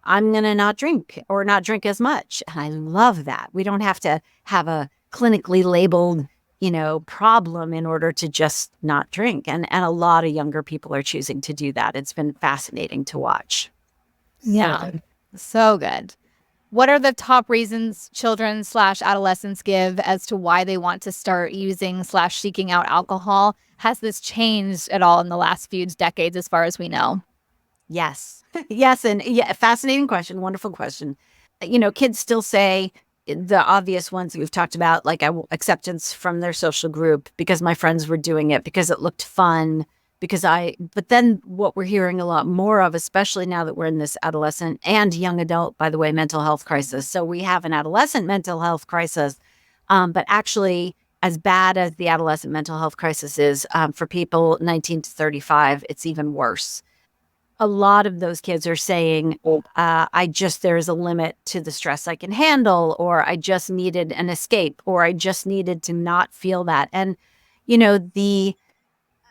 I'm going to not drink or not drink as much. And I love that. We don't have to have a clinically labeled problem in order to just not drink. And a lot of younger people are choosing to do that. It's been fascinating to watch. Yeah. So good. What are the top reasons children / adolescents give as to why they want to start using / seeking out alcohol? Has this changed at all in the last few decades as far as we know? Yes. Yes. And fascinating question. Wonderful question. Kids still say, the obvious ones we've talked about, like acceptance from their social group because my friends were doing it, because it looked fun, but then what we're hearing a lot more of, especially now that we're in this adolescent and young adult, by the way, mental health crisis. So we have an adolescent mental health crisis, but actually as bad as the adolescent mental health crisis is for people 19 to 35, it's even worse. A lot of those kids are saying, there's a limit to the stress I can handle, or I just needed an escape, or I just needed to not feel that. And,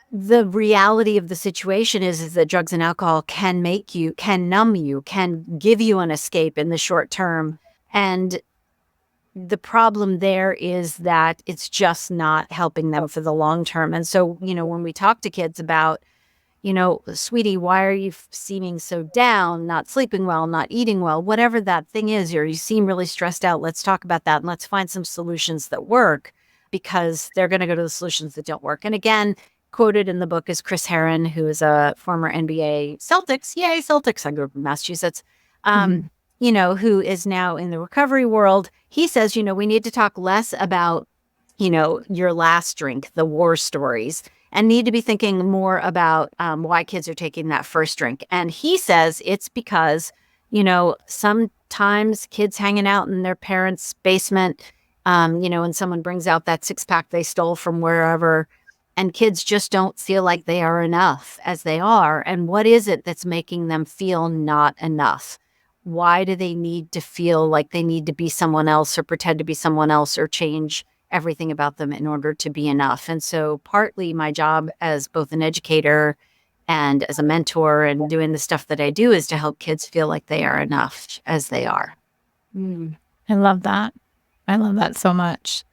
the reality of the situation is that drugs and alcohol can numb you, can give you an escape in the short term. And the problem there is that it's just not helping them for the long term. And so, when we talk to kids about, sweetie, why are you seeming so down, not sleeping well, not eating well, whatever that thing is, or you seem really stressed out. Let's talk about that. And let's find some solutions that work, because they're going to go to the solutions that don't work. And again, quoted in the book is Chris Herron, who is a former NBA Celtics. Yay, Celtics. I grew up in Massachusetts. Who is now in the recovery world. He says, we need to talk less about, your last drink, the war stories, and need to be thinking more about why kids are taking that first drink. And he says it's because, sometimes kids hanging out in their parents' basement, and someone brings out that 6-pack they stole from wherever, and kids just don't feel like they are enough as they are. And what is it that's making them feel not enough? Why do they need to feel like they need to be someone else or pretend to be someone else or change everything about them in order to be enough? And so partly my job as both an educator and as a mentor and doing the stuff that I do is to help kids feel like they are enough as they are. I love that. I love that so much.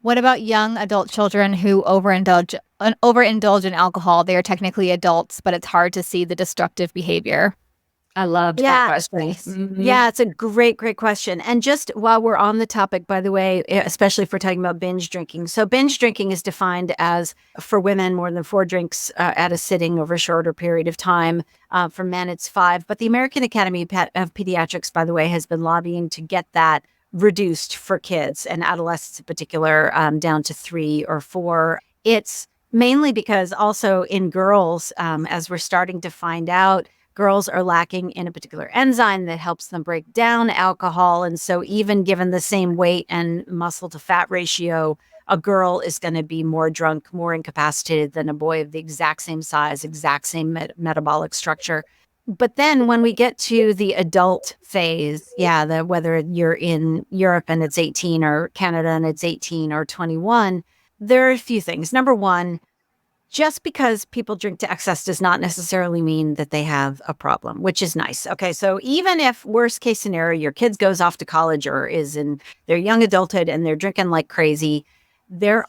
What about young adult children who overindulge in alcohol? They are technically adults, but it's hard to see the destructive behavior. I love that question. Mm-hmm. Yeah, it's a great question. And just while we're on the topic, by the way, especially if we're talking about binge drinking. So binge drinking is defined as, for women, more than 4 drinks at a sitting over a shorter period of time. For men, it's 5. But the American Academy of Pediatrics, by the way, has been lobbying to get that reduced for kids and adolescents in particular, down to 3 or 4. It's mainly because also in girls, as we're starting to find out, girls are lacking in a particular enzyme that helps them break down alcohol. And so even given the same weight and muscle to fat ratio, a girl is going to be more drunk, more incapacitated than a boy of the exact same size, exact same metabolic structure. But then when we get to the adult phase, whether you're in Europe and it's 18 or Canada and it's 18 or 21, there are a few things. Number one, just because people drink to excess does not necessarily mean that they have a problem, which is nice. Okay, so even if worst case scenario, your kid goes off to college or is in their young adulthood and they're drinking like crazy, there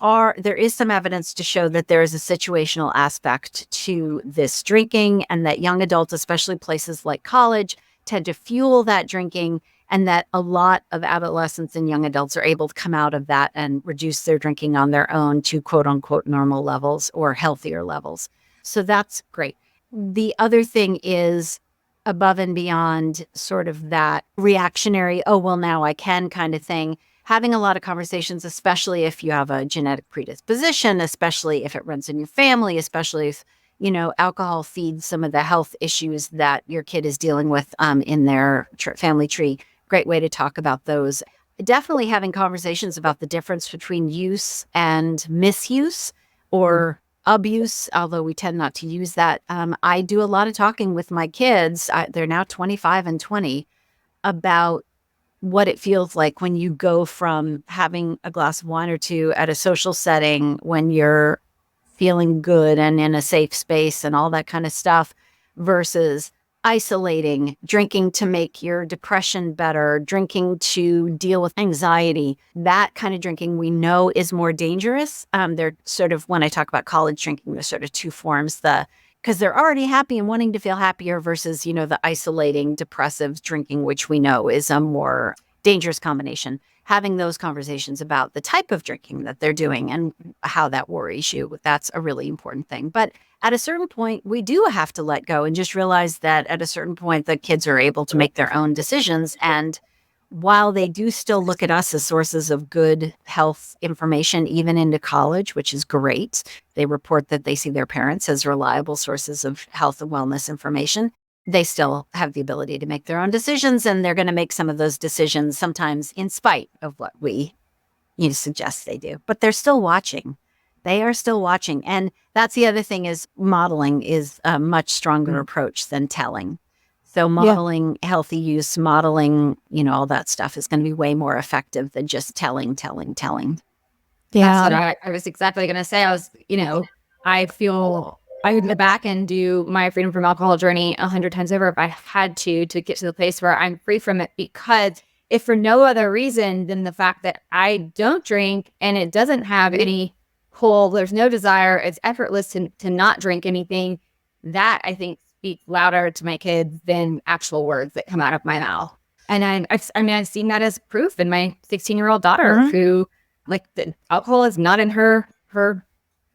is some evidence to show that there is a situational aspect to this drinking, and that young adults, especially places like college, tend to fuel that drinking, and that a lot of adolescents and young adults are able to come out of that and reduce their drinking on their own to quote unquote normal levels or healthier levels. So that's great. The other thing is, above and beyond sort of that reactionary, oh, well, now I can kind of thing, having a lot of conversations, especially if you have a genetic predisposition, especially if it runs in your family, especially if, alcohol feeds some of the health issues that your kid is dealing with in their family tree. Great way to talk about those. Definitely having conversations about the difference between use and misuse or abuse, although we tend not to use that. I do a lot of talking with my kids. They're now 25 and 20 about what it feels like when you go from having a glass of wine or 2 at a social setting when you're feeling good and in a safe space and all that kind of stuff, versus isolating, drinking to make your depression better, drinking to deal with anxiety. That kind of drinking we know is more dangerous. They're sort of, when I talk about college drinking, there's sort of 2 forms, because they're already happy and wanting to feel happier, versus, the isolating, depressive drinking, which we know is a more dangerous combination. Having those conversations about the type of drinking that they're doing and how that worries you, that's a really important thing. But at a certain point, we do have to let go and just realize that at a certain point, the kids are able to make their own decisions. And while they do still look at us as sources of good health information, even into college, which is great, they report that they see their parents as reliable sources of health and wellness information. They still have the ability to make their own decisions, and they're going to make some of those decisions sometimes in spite of what we suggest they do. But they're still watching. They are still watching. And that's the other thing, is modeling is a much stronger approach than telling. So modeling healthy use, modeling, all that stuff is going to be way more effective than just telling. Yeah. That's what I was exactly going to say. I feel I would go back and do my freedom from alcohol journey 100 times over if I had to get to the place where I'm free from it. Because if for no other reason than the fact that I don't drink and it doesn't have any pull, there's no desire, it's effortless to not drink anything, that I think speaks louder to my kids than actual words that come out of my mouth. And I've seen that as proof in my 16-year-old daughter who, the alcohol is not in her.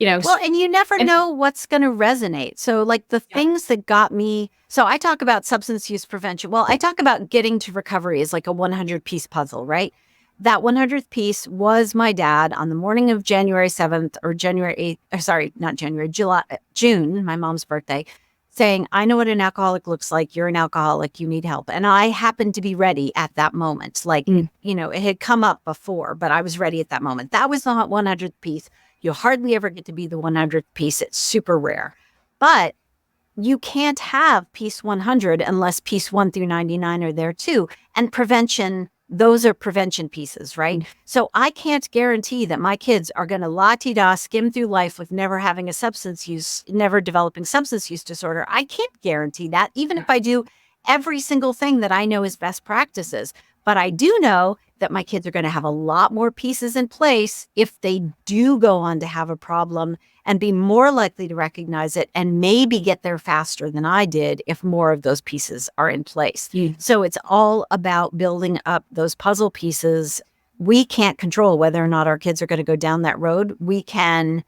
Well, and you never know what's going to resonate. So the things that got me, so I talk about substance use prevention. Well, I talk about getting to recovery as like a 100-piece puzzle, right? That 100th piece was my dad on the morning of January 7th or January 8th, June, my mom's birthday, saying, I know what an alcoholic looks like. You're an alcoholic. You need help. And I happened to be ready at that moment. It had come up before, but I was ready at that moment. That was the 100th piece. You'll hardly ever get to be the 100th piece. It's super rare. But you can't have piece 100 unless piece 1 through 99 are there too. And prevention, those are prevention pieces, right? So I can't guarantee that my kids are going to la-ti-da skim through life with never having never developing substance use disorder. I can't guarantee that, even if I do every single thing that I know is best practices. But I do know that my kids are going to have a lot more pieces in place if they do go on to have a problem, and be more likely to recognize it and maybe get there faster than I did if more of those pieces are in place. So it's all about building up those puzzle pieces. We can't control whether or not our kids are going to go down that road. We can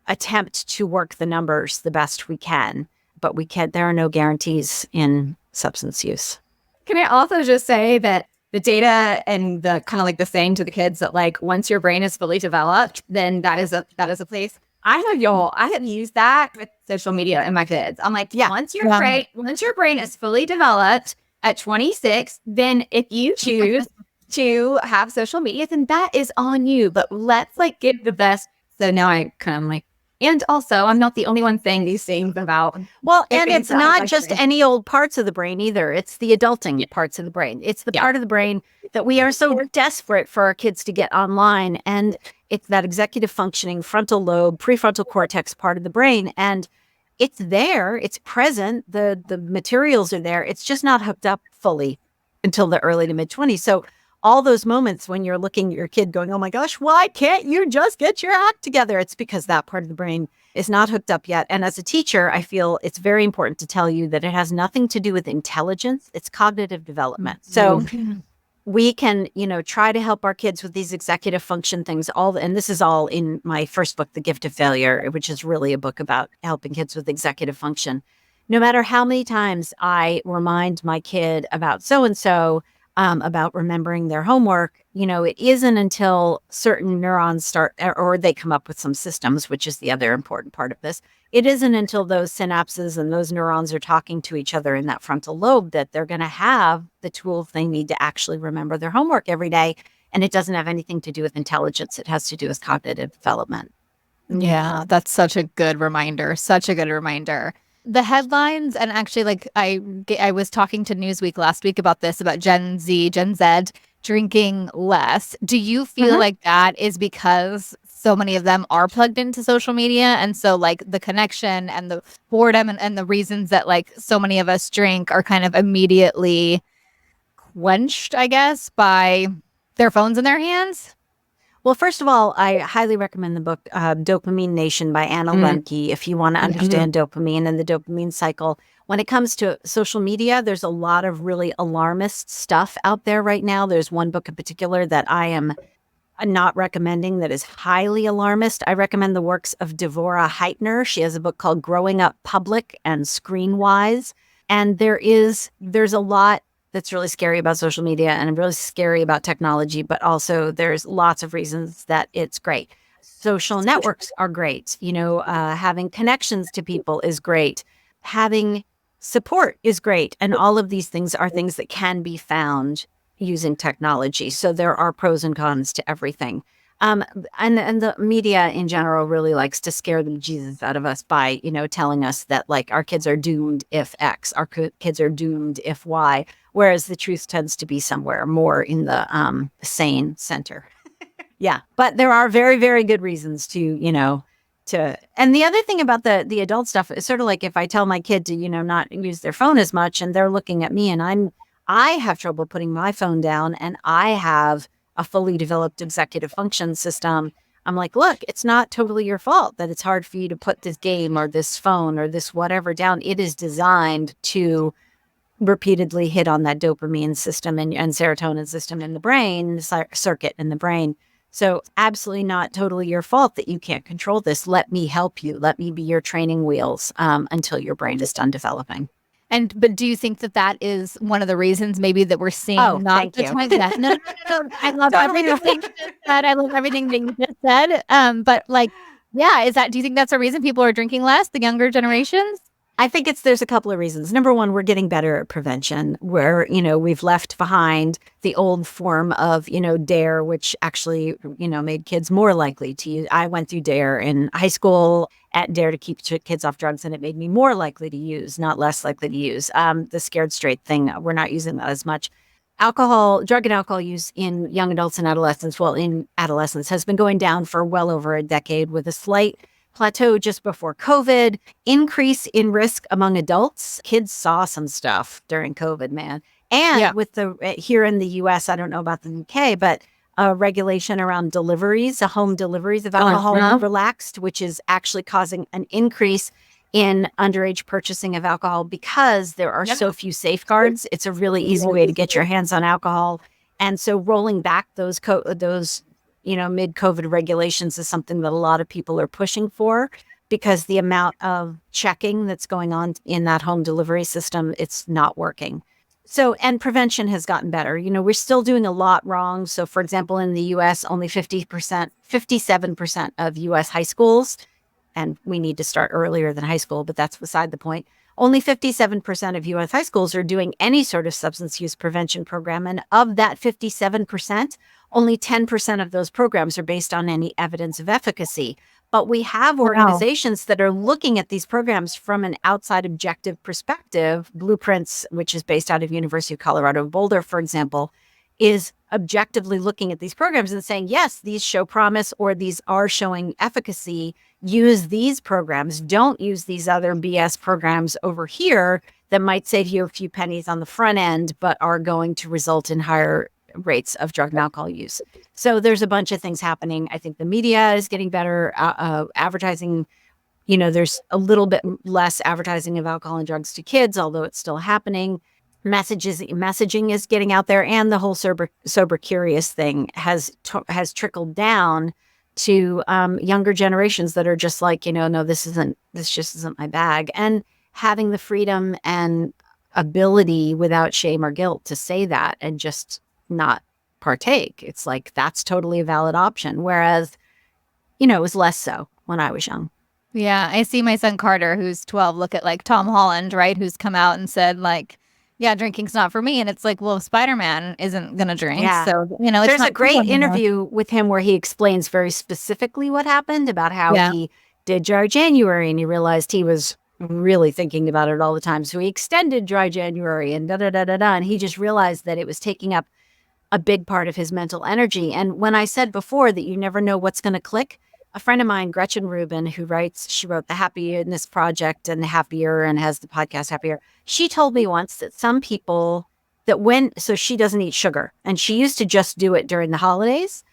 attempt to work the numbers the best we can, but there are no guarantees in substance use. Can I also just say that the data and the kind of like the saying to the kids that like once your brain is fully developed, then that is a place. I have used that with social media and my kids. I'm like, once your brain is fully developed at 26, then if you choose to have social media, then that is on you. But let's like give the best. So now I kind of like, and also I'm not the only one saying these things about. Well, and it's not just any old parts of the brain either. It's the adulting parts of the brain. It's the part of the brain that we are so desperate for our kids to get online. And it's that executive functioning frontal lobe, prefrontal cortex part of the brain. And it's there, it's present. The materials are there. It's just not hooked up fully until the early to mid 20s. So all those moments when you're looking at your kid going, oh my gosh, why can't you just get your act together? It's because that part of the brain is not hooked up yet. And as a teacher, I feel it's very important to tell you that it has nothing to do with intelligence. It's cognitive development. So we can, try to help our kids with these executive function things. And this is all in my first book, The Gift of Failure, which is really a book about helping kids with executive function. No matter how many times I remind my kid about so-and-so, about remembering their homework, it isn't until certain neurons start, or they come up with some systems, which is the other important part of this. It isn't until those synapses and those neurons are talking to each other in that frontal lobe that they're going to have the tools they need to actually remember their homework every day. And it doesn't have anything to do with intelligence. It has to do with cognitive development. Yeah, that's such a good reminder. Such a good reminder. The headlines, and actually, like I was talking to Newsweek last week about this, about Gen Z drinking less. Do you feel like that is because so many of them are plugged into social media, and so like the connection and the boredom and the reasons that like so many of us drink are kind of immediately quenched, I guess, by their phones in their hands? Well, first of all, I highly recommend the book Dopamine Nation by Anna Lemke if you want to understand dopamine and the dopamine cycle. When it comes to social media, there's a lot of really alarmist stuff out there right now. There's one book in particular that I am not recommending that is highly alarmist. I recommend the works of Devorah Heitner. She has a book called Growing Up Public and Screenwise. And there's a lot that's really scary about social media and really scary about technology, but also there's lots of reasons that it's great. Social networks are great. Having connections to people is great. Having support is great. And all of these things are things that can be found using technology. So there are pros and cons to everything. And the media in general really likes to scare the bejesus out of us by, telling us that like our kids are doomed if X, our kids are doomed if Y, whereas the truth tends to be somewhere more in the sane center. Yeah, but there are very, very good reasons to. And the other thing about the adult stuff is sort of like if I tell my kid to, not use their phone as much, and they're looking at me, and I have trouble putting my phone down, and I have a fully developed executive function system. I'm like, look, it's not totally your fault that it's hard for you to put this game or this phone or this whatever down. It is designed to repeatedly hit on that dopamine system and serotonin system in the brain, circuit in the brain. So absolutely not totally your fault that you can't control this. Let me help you. Let me be your training wheels until your brain is done developing. But do you think that is one of the reasons maybe that we're seeing not thank the you. No. I love everything you just said. I love everything that you just said. But like, yeah, do you think that's a reason people are drinking less, the younger generations? I think there's a couple of reasons. Number one, we're getting better at prevention where, we've left behind the old form of, DARE, which actually, made kids more likely to use. I went through DARE in high school at DARE to keep kids off drugs, and it made me more likely to use, not less likely to use. The scared straight thing, we're not using that as much. Drug and alcohol use in young adults and adolescents, in adolescence, has been going down for well over a decade with a slight plateau just before COVID, increase in risk among adults. Kids saw some stuff during COVID, man. And with the here in the US, I don't know about the UK, but regulation around deliveries, home deliveries of alcohol relaxed, which is actually causing an increase in underage purchasing of alcohol because there are so few safeguards. It's a really easy way to get your hands on alcohol. And so rolling back those mid-COVID regulations is something that a lot of people are pushing for, because the amount of checking that's going on in that home delivery system, it's not working. So, and prevention has gotten better. We're still doing a lot wrong. So, for example, in the US, only 57% of US high schools, and we need to start earlier than high school, but that's beside the point. Only 57% of US high schools are doing any sort of substance use prevention program. And of that 57%, only 10% of those programs are based on any evidence of efficacy. But we have organizations that are looking at these programs from an outside objective perspective. Blueprints, which is based out of University of Colorado Boulder, for example, is objectively looking at these programs and saying, yes, these show promise, or these are showing efficacy. Use these programs. Don't use these other BS programs over here that might save you a few pennies on the front end, but are going to result in higher rates of drug and alcohol use. So there's a bunch of things happening. I think the media is getting better. Advertising, there's a little bit less advertising of alcohol and drugs to kids, although it's still happening. Messaging is getting out there, and the whole sober curious thing has trickled down to younger generations that are just like, no, this just isn't my bag. And having the freedom and ability without shame or guilt to say that and just not partake. It's like, that's totally a valid option. Whereas, it was less so when I was young. Yeah. I see my son Carter, who's 12, look at like Tom Holland, right? Who's come out and said like, yeah, drinking's not for me. And it's like, well, Spider-Man isn't going to drink. Yeah. So, there's a great interview with him where he explains very specifically what happened about how he did Dry January, and he realized he was really thinking about it all the time. So he extended Dry January and and he just realized that it was taking up a big part of his mental energy. And when I said before that you never know what's going to click, a friend of mine, Gretchen Rubin, she wrote the Happiness Project and Happier and has the podcast Happier. She told me once that some people so she doesn't eat sugar, and she used to just do it during the holidays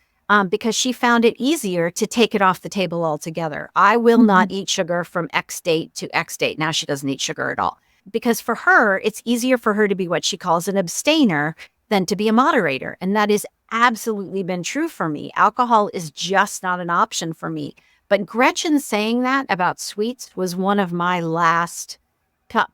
because she found it easier to take it off the table altogether. I will not eat sugar from X date to X date. Now she doesn't eat sugar at all, because for her, it's easier for her to be what she calls an abstainer than to be a moderator. And that has absolutely been true for me. Alcohol is just not an option for me. But Gretchen saying that about sweets was one of my last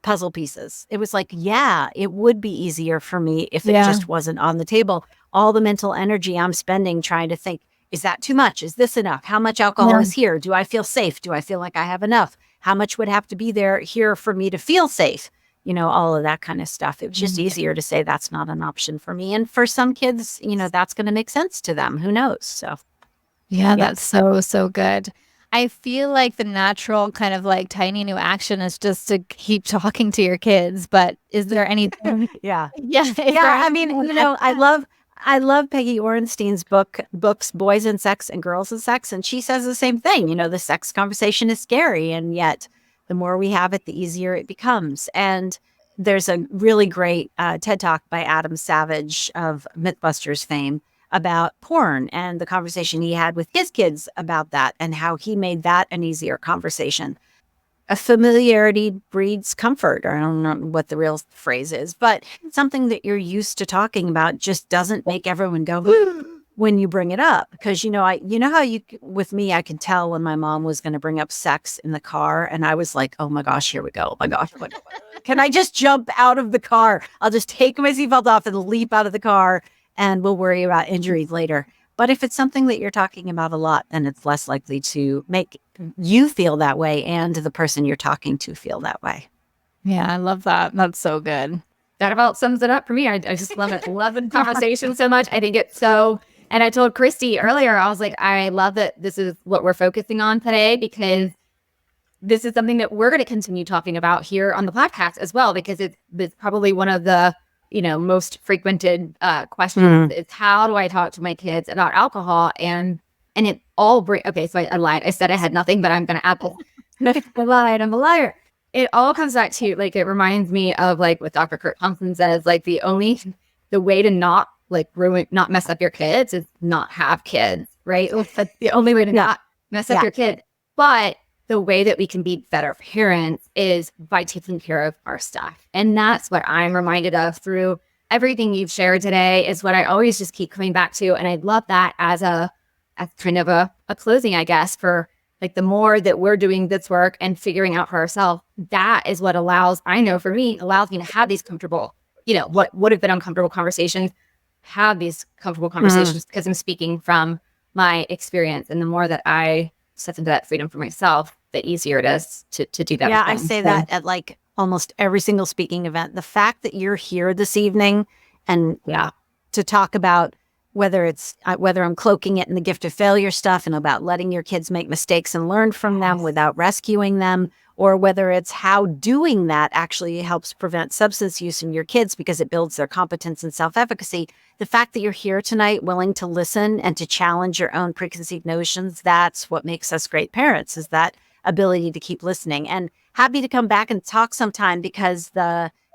puzzle pieces. It was like, yeah, it would be easier for me if it just wasn't on the table. All the mental energy I'm spending trying to think, is that too much? Is this enough? How much alcohol is here? Do I feel safe? Do I feel like I have enough? How much would have to be here for me to feel safe? All of that kind of stuff. It was just easier to say that's not an option for me. And for some kids, that's going to make sense to them. Who knows? So, yeah, that's so good. I feel like the natural kind of like tiny new action is just to keep talking to your kids. But is there anything? Yeah. I mean, I love Peggy Orenstein's books, Boys and Sex and Girls and Sex. And she says the same thing. The sex conversation is scary. And yet the more we have it, the easier it becomes. And there's a really great TED Talk by Adam Savage of Mythbusters fame about porn and the conversation he had with his kids about that and how he made that an easier conversation. A familiarity breeds comfort, or I don't know what the real phrase is, but something that you're used to talking about just doesn't make everyone go when you bring it up. Because, with me, I can tell when my mom was going to bring up sex in the car, and I was like, oh my gosh, here we go. Oh my gosh. Can I just jump out of the car? I'll just take my seatbelt off and leap out of the car, and we'll worry about injuries later. But if it's something that you're talking about a lot, then it's less likely to make you feel that way and the person you're talking to feel that way. Yeah, I love that. That's so good. That about sums it up for me. I just love it. Love the conversation so much. I think it's so, and I told Christy earlier, I was like, I love that this is what we're focusing on today, because this is something that we're going to continue talking about here on the podcast as well, because it's probably one of the most frequented questions is, how do I talk to my kids about alcohol? And it all so I lied. I said I had nothing, but I'm going to add this. I lied. I'm a liar. it all comes back to, like, it reminds me of like what Dr. Kurt Thompson says, like the way to not like not mess up your kids is not have kids, right? That's the only way to not mess up your kid. But the way that we can be better parents is by taking care of our stuff. And that's what I'm reminded of through everything you've shared today, is what I always just keep coming back to. And I love that as kind of a closing, I guess, for like the more that we're doing this work and figuring out for ourselves, that is what allows me to have these comfortable, what would have been uncomfortable conversations, have these comfortable conversations because I'm speaking from my experience. And the more that I step into that freedom for myself, the easier it is to do that. Yeah, I say that at like almost every single speaking event. The fact that you're here this evening and to talk about whether I'm cloaking it in the gift of failure stuff and about letting your kids make mistakes and learn from them without rescuing them, or whether it's how doing that actually helps prevent substance use in your kids because it builds their competence and self-efficacy. The fact that you're here tonight, willing to listen and to challenge your own preconceived notions, that's what makes us great parents, is that ability to keep listening. And happy to come back and talk sometime, because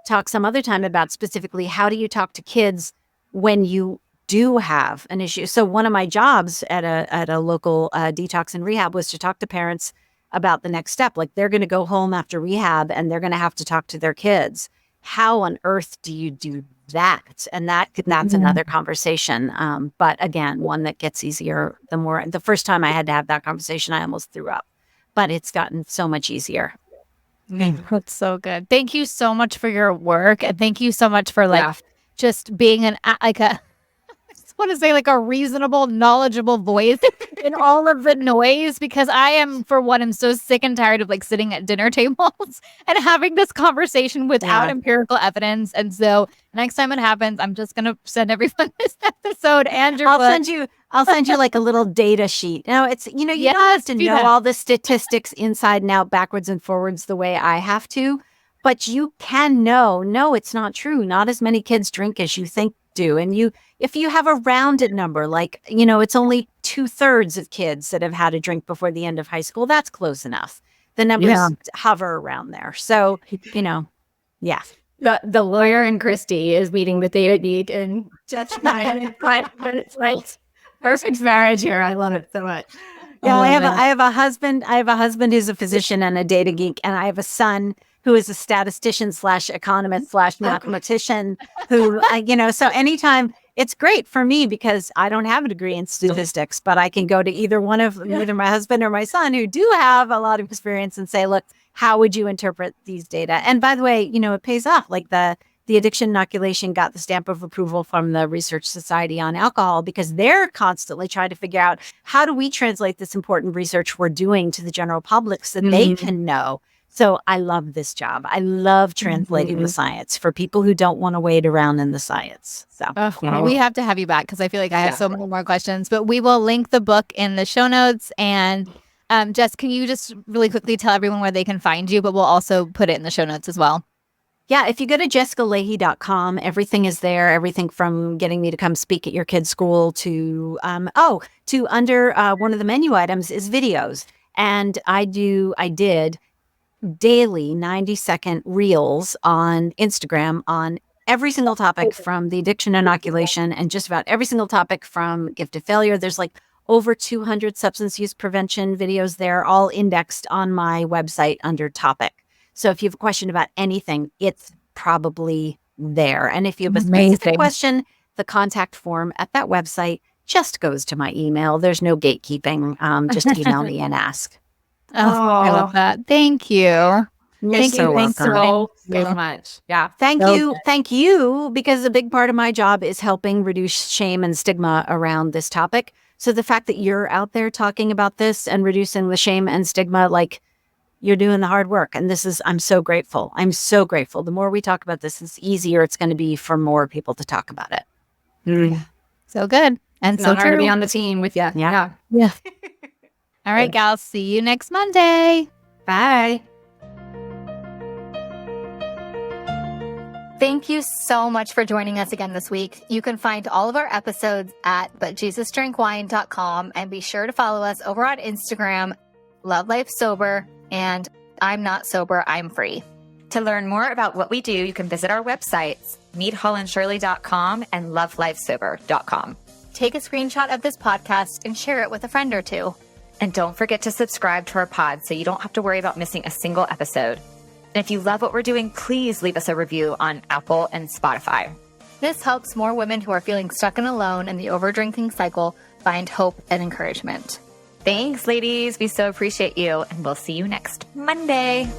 talk some other time about specifically how do you talk to kids when you do have an issue. So one of my jobs at a local detox and rehab was to talk to parents about the next step. Like, they're going to go home after rehab and they're going to have to talk to their kids. How on earth do you do that? And that's another conversation. But again, one that gets easier the first time I had to have that conversation, I almost threw up, but it's gotten so much easier. That's so good. Thank you so much for your work. And thank you so much for just being I want to say like a reasonable, knowledgeable voice in all of the noise, because I am, for one, I'm so sick and tired of like sitting at dinner tables and having this conversation without empirical evidence. And so next time it happens, I'm just going to send everyone this episode and your book. I'll send you like a little data sheet. Now it's, you don't have to know all the statistics inside and out, backwards and forwards the way I have to, but you can know, no, it's not true. Not as many kids drink as you think do. And if you have a rounded number, like, it's only 2/3 of kids that have had a drink before the end of high school, that's close enough. The numbers hover around there. So, The lawyer in Christy is meeting the data geek and Judge and it's like perfect marriage here. I love it so much. Yeah, I have a husband. I have a husband who's a physician and a data geek, and I have a son who is a statistician / economist / mathematician who, so anytime, it's great for me because I don't have a degree in statistics, but I can go to either my husband or my son who do have a lot of experience and say, look, how would you interpret these data? And by the way, it pays off. Like the Addiction Inoculation got the stamp of approval from the Research Society on Alcohol because they're constantly trying to figure out, how do we translate this important research we're doing to the general public so they can know? So I love this job. I love translating the science for people who don't want to wade around in the science. So we have to have you back because I feel like I have so many more questions, but we will link the book in the show notes. And Jess, can you just really quickly tell everyone where they can find you, but we'll also put it in the show notes as well. Yeah, if you go to jessicalahey.com, everything is there. Everything from getting me to come speak at your kid's school to under one of the menu items is videos. And I did daily 90-second reels on Instagram on every single topic from the Addiction Inoculation and just about every single topic from Gift of Failure. There's like over 200 substance use prevention videos there, all indexed on my website under topic. So if you have a question about anything, it's probably there. And if you have a specific question, the contact form at that website just goes to my email. There's no gatekeeping. Just email me and ask. I love that. Thank you. Thank you so much. Yeah. Thank you, because a big part of my job is helping reduce shame and stigma around this topic. So the fact that you're out there talking about this and reducing the shame and stigma, like, you're doing the hard work. And I'm so grateful. I'm so grateful. The more we talk about this, the easier it's going to be for more people to talk about it. Yeah. So good. And so hard to be on the team with you. Yeah. All right, gals. See you next Monday. Bye. Thank you so much for joining us again this week. You can find all of our episodes at butjesusdrinkwine.com, and be sure to follow us over on Instagram, Love Life Sober, and I'm not sober, I'm free. To learn more about what we do, you can visit our websites, meethollandshirley.com and lovelifesober.com. Take a screenshot of this podcast and share it with a friend or two. And don't forget to subscribe to our pod so you don't have to worry about missing a single episode. And if you love what we're doing, please leave us a review on Apple and Spotify. This helps more women who are feeling stuck and alone in the overdrinking cycle find hope and encouragement. Thanks, ladies. We so appreciate you, and we'll see you next Monday.